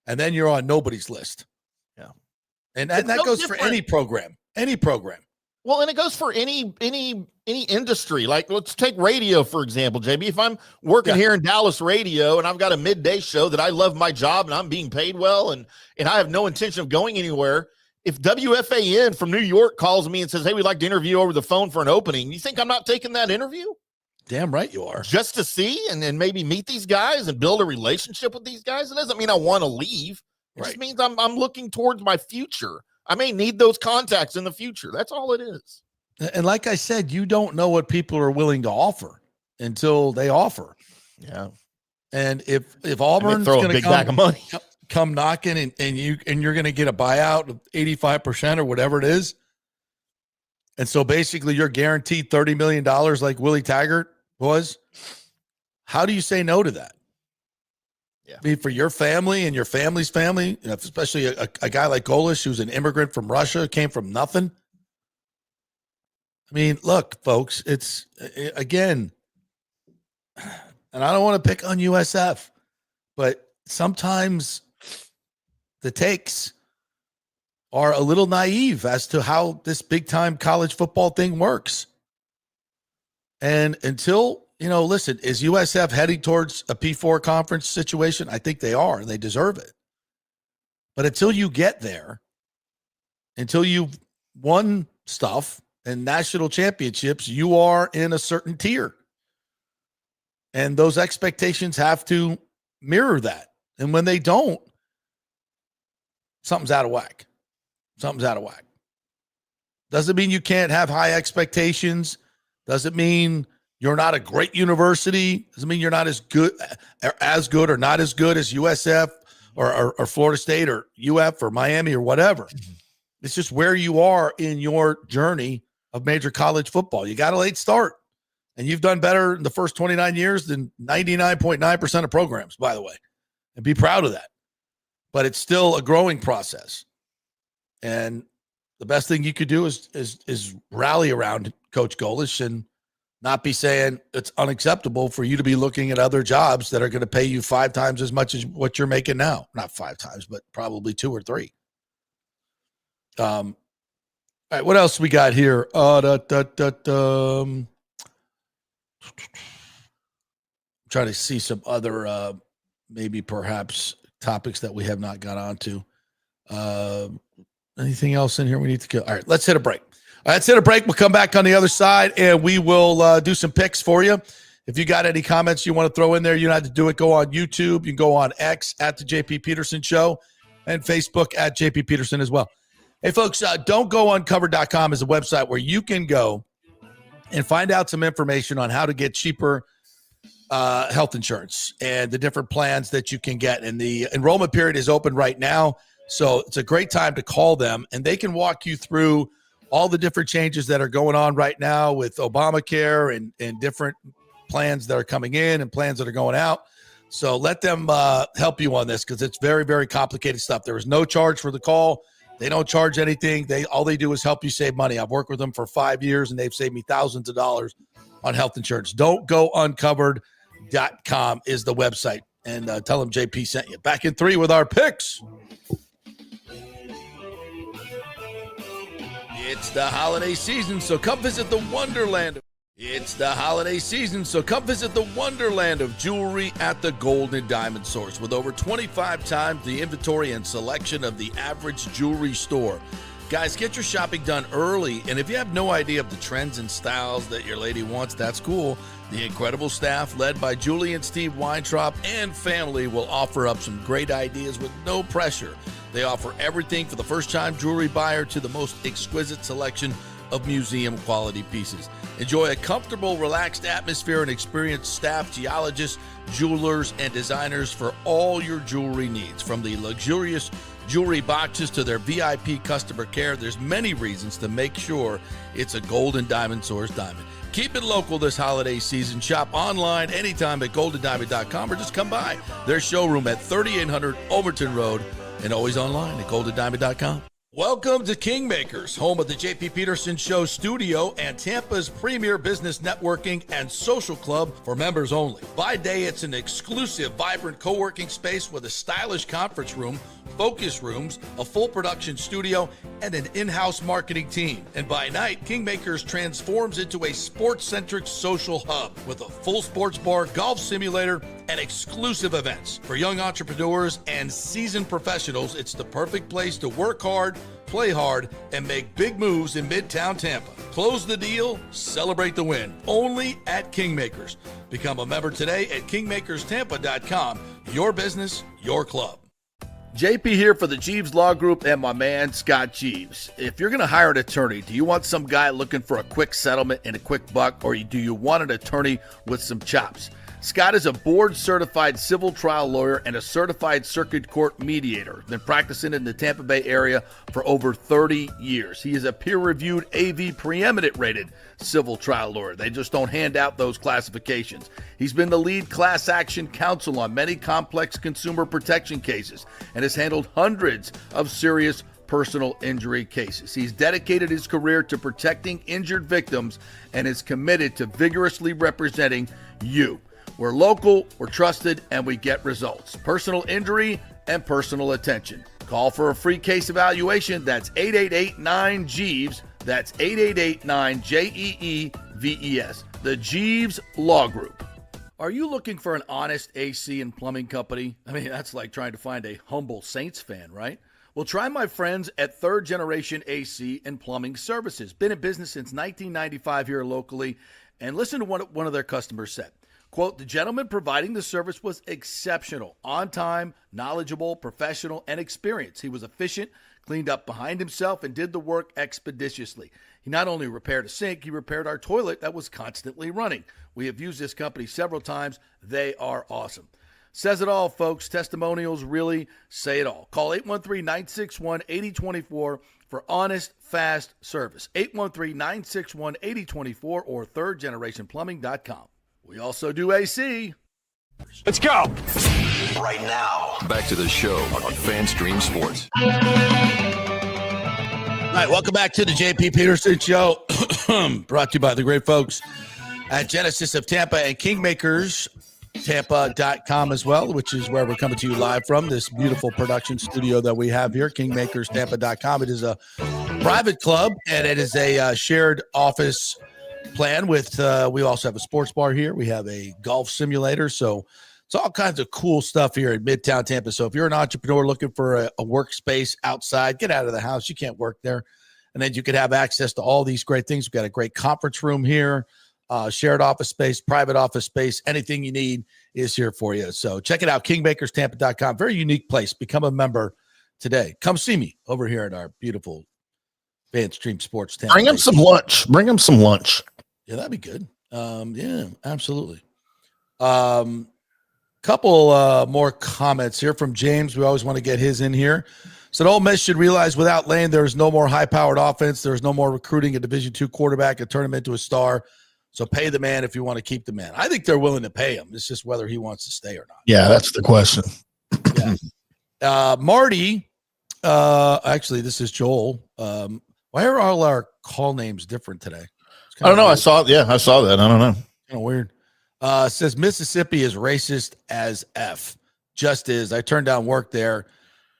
And then you're on nobody's list. Yeah. And that goes for any program. Well, and it goes for any industry. Like, let's take radio, for example, JB. If I'm working here in Dallas radio and I've got a midday show that I love my job and I'm being paid well and I have no intention of going anywhere, if WFAN from New York calls me and says, hey, we'd like to interview over the phone for an opening, you think I'm not taking that interview? Damn right you are. Just to see and then maybe meet these guys and build a relationship with these guys. It doesn't mean I want to leave. It just means I'm looking towards my future. I may need those contacts in the future. That's all it is. And like I said, you don't know what people are willing to offer until they offer. Yeah. And if Auburn's going to come knocking and you're going to get a buyout of 85% or whatever it is. And so basically you're guaranteed $30 million like Willie Taggart was. How do you say no to that? Yeah. I mean, for your family and your family's family, especially a guy like Golesh, who's an immigrant from Russia, came from nothing. I mean, look, folks, it's, again, and I don't want to pick on USF, but sometimes the takes are a little naive as to how this big-time college football thing works. And until... listen, is USF heading towards a P4 conference situation? I think they are, and they deserve it. But until you get there, until you've won stuff and national championships, you are in a certain tier. And those expectations have to mirror that. And when they don't, something's out of whack. Doesn't mean you can't have high expectations. Doesn't mean you're not a great university. Doesn't mean you're not as good or not as good as USF or Florida State or UF or Miami or whatever. Mm-hmm. It's just where you are in your journey of major college football. You got a late start, and you've done better in the first 29 years than 99.9% of programs, by the way, and be proud of that. But it's still a growing process. And the best thing you could do is rally around Coach Golesh and not be saying it's unacceptable for you to be looking at other jobs that are going to pay you 5 times as much as what you're making now. Not 5 times, but probably 2 or 3. All right, what else we got here? Trying to see some other maybe perhaps topics that we have not got onto. Anything else in here we need to go? All right, let's hit a break. Let's hit a break. We'll come back on the other side, and we will do some picks for you. If you got any comments you want to throw in there, you don't have to do it. Go on YouTube. You can go on X at the JP Peterson Show and Facebook at JP Peterson as well. Hey, folks, don'tgouncovered.com is a website where you can go and find out some information on how to get cheaper health insurance and the different plans that you can get. And the enrollment period is open right now, so it's a great time to call them, and they can walk you through all the different changes that are going on right now with Obamacare and different plans that are coming in and plans that are going out. So let them help you on this, because it's very, very complicated stuff. There is no charge for the call. They don't charge anything. All they do is help you save money. I've worked with them for 5 years, and they've saved me thousands of dollars on health insurance. Don'tgouncovered.com is the website. And tell them JP sent you. Back in 3 with our picks. It's the holiday season, so come visit the wonderland. It's the holiday season, so come visit the wonderland of jewelry at the Gold and Diamond Source with over 25 times the inventory and selection of the average jewelry store. Guys, get your shopping done early, and if you have no idea of the trends and styles that your lady wants, that's cool. The incredible staff led by Julie and Steve Weintraub and family will offer up some great ideas with no pressure. They offer everything for the first-time jewelry buyer to the most exquisite selection of museum-quality pieces. Enjoy a comfortable, relaxed atmosphere and experienced staff, geologists, jewelers, and designers for all your jewelry needs. From the luxurious jewelry boxes to their VIP customer care, there's many reasons to make sure it's a Gold and Diamond Source diamond. Keep it local this holiday season. Shop online anytime at goldendiamond.com or just come by their showroom at 3800 Overton Road and always online at goldendiamond.com. Welcome to Kingmakers, home of the J.P. Peterson Show studio and Tampa's premier business networking and social club for members only. By day, it's an exclusive, vibrant co-working space with a stylish conference room, focus rooms, a full production studio, and an in-house marketing team. And by night, Kingmakers transforms into a sports-centric social hub with a full sports bar, golf simulator, and exclusive events. For young entrepreneurs and seasoned professionals, it's the perfect place to work hard, play hard, and make big moves in Midtown Tampa. Close the deal, celebrate the win. Only at Kingmakers. Become a member today at kingmakerstampa.com. Your business, your club. JP here for the Jeeves Law Group and my man Scott Jeeves. If you're going to hire an attorney, do you want some guy looking for a quick settlement and a quick buck, or do you want an attorney with some chops? Scott is a board-certified civil trial lawyer and a certified circuit court mediator. Been practicing in the Tampa Bay area for over 30 years. He is a peer-reviewed AV preeminent-rated civil trial lawyer. They just don't hand out those classifications. He's been the lead class action counsel on many complex consumer protection cases and has handled hundreds of serious personal injury cases. He's dedicated his career to protecting injured victims and is committed to vigorously representing you. We're local, we're trusted, and we get results. Personal injury and personal attention. Call for a free case evaluation. That's 888-9-JEEVES. That's 888-9-JEEVES. The Jeeves Law Group. Are you looking for an honest AC and plumbing company? I mean, that's like trying to find a humble Saints fan, right? Well, try my friends at Third Generation AC and Plumbing Services. Been in business since 1995 here locally. And listen to what one of their customers said. Quote, the gentleman providing the service was exceptional, on time, knowledgeable, professional, and experienced. He was efficient, cleaned up behind himself, and did the work expeditiously. He not only repaired a sink, he repaired our toilet that was constantly running. We have used this company several times. They are awesome. Says it all, folks. Testimonials really say it all. Call 813-961-8024 for honest, fast service. 813-961-8024 or thirdgenerationplumbing.com. We also do AC. Let's go. Right now, back to the show on FanStream Sports. All right, welcome back to the JP Peterson Show. Brought to you by the great folks at Genesis of Tampa and KingmakersTampa.com as well, which is where we're coming to you live from, this beautiful production studio that we have here, KingmakersTampa.com. It is a private club, and it is a shared office plan with we also have a sports bar here. We have a golf simulator. So it's all kinds of cool stuff here in Midtown Tampa. So if you're an entrepreneur looking for a workspace outside, get out of the house. You can't work there. And then you could have access to all these great things. We've got a great conference room here, shared office space, private office space. Anything you need is here for you. So check it out, KingmakersTampa.com. Very unique place. Become a member today. Come see me over here at our beautiful FanStream Sports Tampa. Bring him some lunch. Bring him some lunch. Yeah, that'd be good. Yeah, absolutely. Couple more comments here from James. We always want to get his in here. Said Ole Miss should realize without Lane, there's no more high-powered offense. There's no more recruiting a Division II quarterback and turn him into a star. So pay the man if you want to keep the man. I think they're willing to pay him. It's just whether he wants to stay or not. Yeah, that's the question. Yeah. Marty, actually, this is Joel. Why are all our call names different today? I don't know. Weird. I saw that. I don't know. Kind of weird. Says Mississippi is racist as F. Just is. I turned down work there.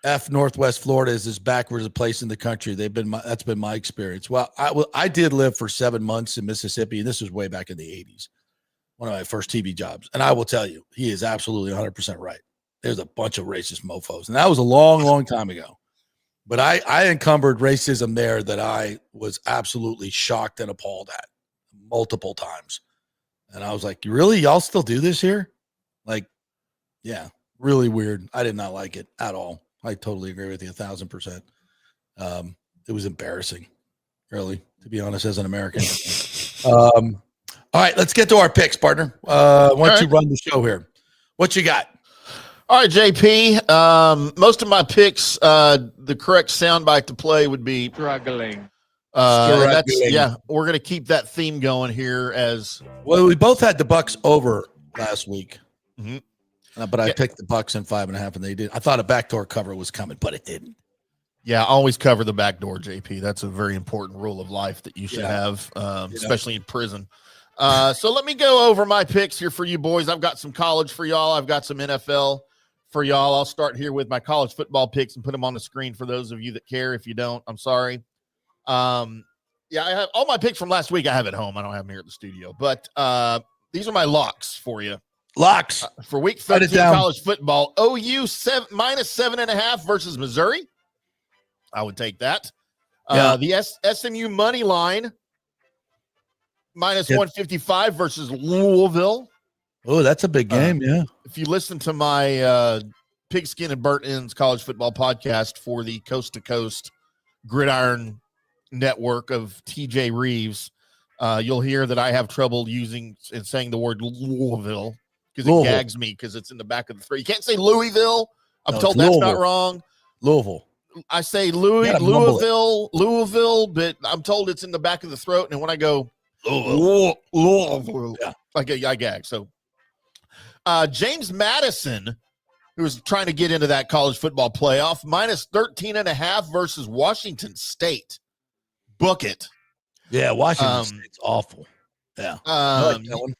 F Northwest Florida is as backwards a place in the country. That's been my experience. Well, I did live for 7 months in Mississippi, and this was way back in the 80s. One of my first TV jobs. And I will tell you, he is absolutely 100% right. There's a bunch of racist mofos. And that was a long, long time ago. But I encumbered racism there that I was absolutely shocked and appalled at multiple times. And I was like, really? Y'all still do this here? Like, yeah, really weird. I did not like it at all. I totally agree with you 1,000%. It was embarrassing, really, to be honest, as an American. All right, let's get to our picks, partner. Why don't you run the show here? What you got? All right, JP. Most of my picks, the correct soundbite to play would be struggling. Yeah, we're going to keep that theme going here as well. We both had the Bucs over last week, but I Yeah. picked the Bucs in 5.5, and they did. I thought a backdoor cover was coming, but it didn't. Yeah, always cover the back door, JP. That's a very important rule of life that you should have, especially in prison. So let me go over my picks here for you boys. I've got some college for y'all. I've got some NFL for y'all. I'll start here with my college football picks and put them on the screen for those of you that care. If you don't, I'm sorry. Yeah, I have all my picks from last week. I have at home. I don't have them here at the studio, but these are my locks for you. Locks for week 13 college football. OU minus 7.5 versus Missouri. I would take that. The SMU money line minus 155 versus Louisville. Oh, that's a big game. Yeah. If you listen to my Pigskin and Burnt Ends college football podcast for the Coast to Coast Gridiron network of TJ Reeves, you'll hear that I have trouble using and saying the word Louisville because it gags me because it's in the back of the throat. You can't say Louisville. I'm told that's not wrong. Louisville. I say Louisville, but I'm told it's in the back of the throat. And when I go Louisville, I gag. So James Madison, who's trying to get into that college football playoff, minus 13.5 versus Washington State. Book it. Yeah, Washington State's awful. Yeah. I like that one.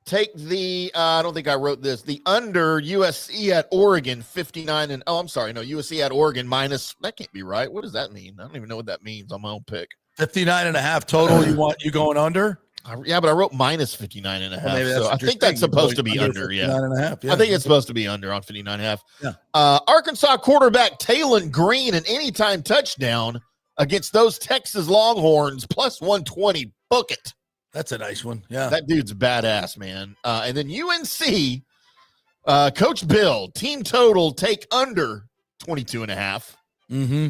Take the I don't think I wrote this. The under USC at Oregon 59 and USC at Oregon minus. That can't be right. What does that mean? I don't even know what that means on my own pick. 59.5 total. You going under? Yeah, but I wrote minus 59.5. Well, so I think that's supposed to be under. Yeah. 59.5. Yeah. I think it's supposed to be under on 59.5. Yeah. Arkansas quarterback Talon Green an anytime touchdown against those Texas Longhorns plus 120. Book it. That's a nice one. Yeah. That dude's badass, man. And then UNC, Coach Bill, team total, take under 22.5. Mm-hmm.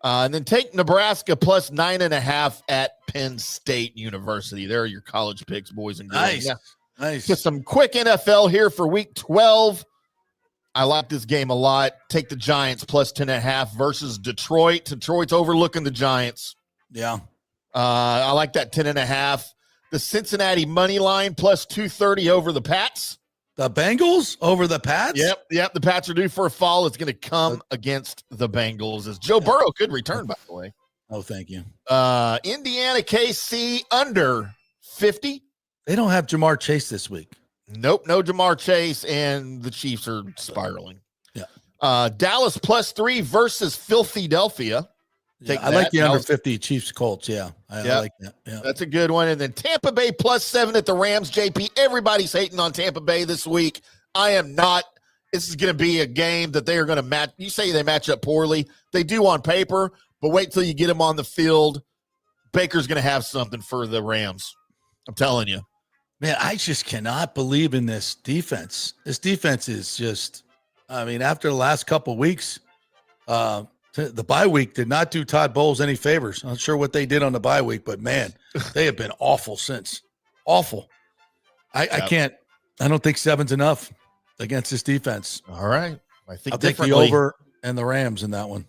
And then take Nebraska plus 9.5 at Penn State University. There are your college picks, boys and girls. Nice. Yeah. Nice. Just some quick NFL here for week 12. I like this game a lot. Take the Giants plus 10.5 versus Detroit. Detroit's overlooking the Giants. Yeah. I like that 10.5. The Cincinnati money line plus 230 over the Pats. The Bengals over the Pats? Yep. The Pats are due for a fall. It's going to come against the Bengals as Joe Burrow could return, by the way. Oh, thank you. Indiana KC under 50. They don't have Jamar Chase this week. Nope, no Jamar Chase, and the Chiefs are spiraling. Yeah. Dallas plus 3 versus Philadelphia. I like the under 50 Chiefs Colts. Yeah. I like that. Yeah. That's a good one. And then Tampa Bay plus 7 at the Rams. JP, everybody's hating on Tampa Bay this week. I am not. This is going to be a game that they are going to match. You say they match up poorly. They do on paper, but wait till you get them on the field. Baker's going to have something for the Rams. I'm telling you. Man, I just cannot believe in this defense. This defense is just, after the last couple of weeks, the bye week did not do Todd Bowles any favors. I'm not sure what they did on the bye week, but man, they have been awful since. Awful. I don't think 7's enough against this defense. All right. I'll take the over and the Rams in that one.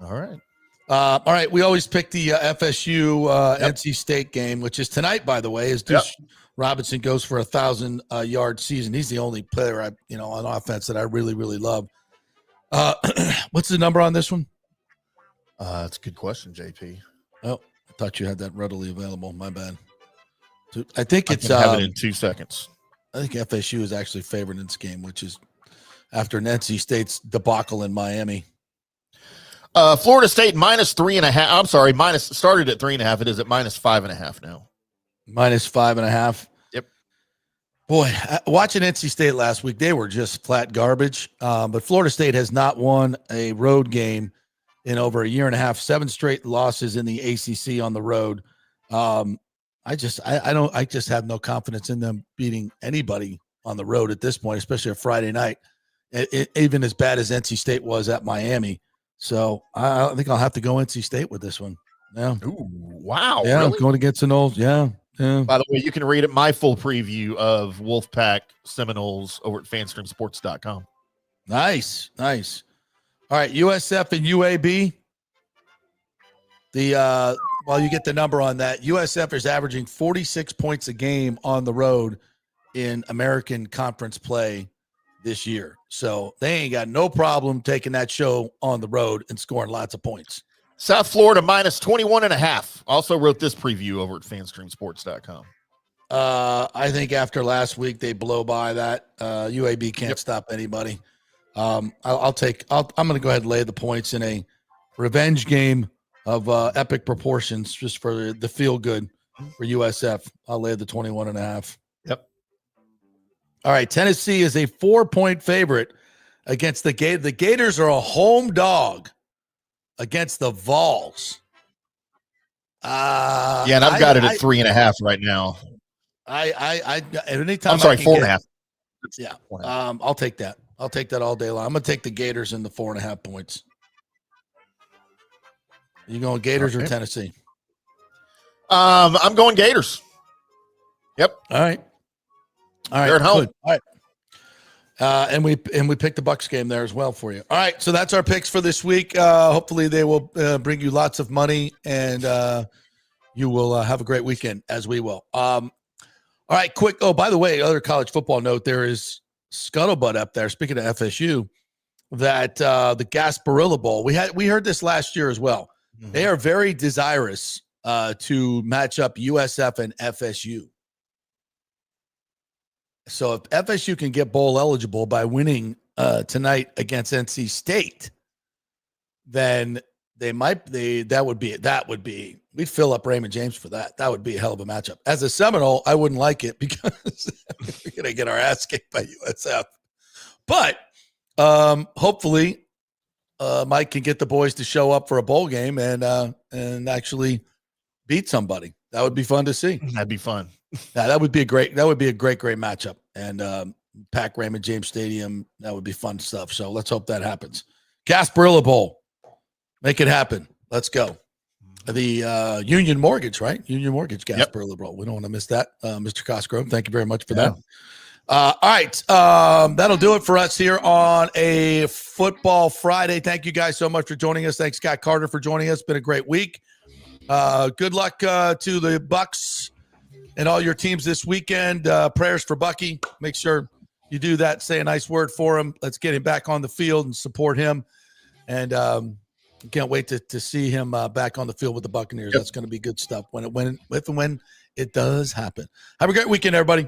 All right. All right. We always pick the FSU NC State game, which is tonight, by the way, as Deuce Robinson goes for 1,000-yard season. He's the only player on offense that I really, really love. What's the number on this one? That's a good question, JP. Oh, I thought you had that readily available. My bad. I think it's have it in 2 seconds. I think FSU is actually favored in this game, which is after NC State's debacle in Miami. Florida State -3.5. I'm sorry, started at 3.5. It is at -5.5 now. -5.5. Yep. Boy, watching NC State last week, they were just flat garbage. But Florida State has not won a road game in over a year and a half. 7 straight losses in the ACC on the road. I just have no confidence in them beating anybody on the road at this point, especially a Friday night. Even as bad as NC State was at Miami. So I think I'll have to go NC State with this one. Yeah. Ooh, wow. Yeah, Really? going against the Noles. Yeah. By the way, you can read it, my full preview of Wolfpack Seminoles over at fanstreamsports.com. Nice. All right, USF and UAB. Well, you get the number on that. USF is averaging 46 points a game on the road in American Conference play this year. So they ain't got no problem taking that show on the road and scoring lots of points. South Florida -21.5. Also wrote this preview over at fanstreamsports.com. I think after last week, they blow by that. UAB can't stop anybody. I'm going to go ahead and lay the points in a revenge game of epic proportions just for the feel good for USF. I'll lay the 21.5. Yep. All right. Tennessee is a 4-point favorite against the Gators. The Gators are a home dog against the Vols. And I've got it at 3.5 right now. Anytime I'm sorry, 4.5. Yeah. I'll take that. I'll take that all day long. I'm going to take the Gators in the 4.5 points. You going Gators or Tennessee? I'm going Gators. Yep. All right. They're at home. Good. All right. And we picked the Bucs game there as well for you. All right. So that's our picks for this week. Hopefully they will bring you lots of money and you will have a great weekend as we will. All right. Quick. Oh, by the way, other college football note, there is scuttlebutt up there. Speaking of FSU, that the Gasparilla Bowl, we heard this last year as well. Mm-hmm. They are very desirous to match up USF and FSU. So if FSU can get bowl eligible by winning tonight against NC State, then that would be we'd fill up Raymond James for that. That would be a hell of a matchup. As a Seminole, I wouldn't like it because we're gonna get our ass kicked by USF. But hopefully Mike can get the boys to show up for a bowl game and actually beat somebody. That would be fun to see. That'd be fun. Yeah, that would be a great matchup. And pack Raymond James Stadium. That would be fun stuff. So let's hope that happens. Gasparilla Bowl. Make it happen. Let's go. The Union Mortgage, right? Union Mortgage Gasparilla Bowl. We don't want to miss that. Mr. Cosgrove, thank you very much for that. All right. That'll do it for us here on a Football Friday. Thank you guys so much for joining us. Thanks, Scott Carter, for joining us. Been a great week. Good luck to the Bucs and all your teams this weekend. Prayers for Bucky. Make sure you do that. Say a nice word for him. Let's get him back on the field and support him. And can't wait to see him back on the field with the Buccaneers. That's going to be good stuff when it does happen. Have a great weekend, everybody.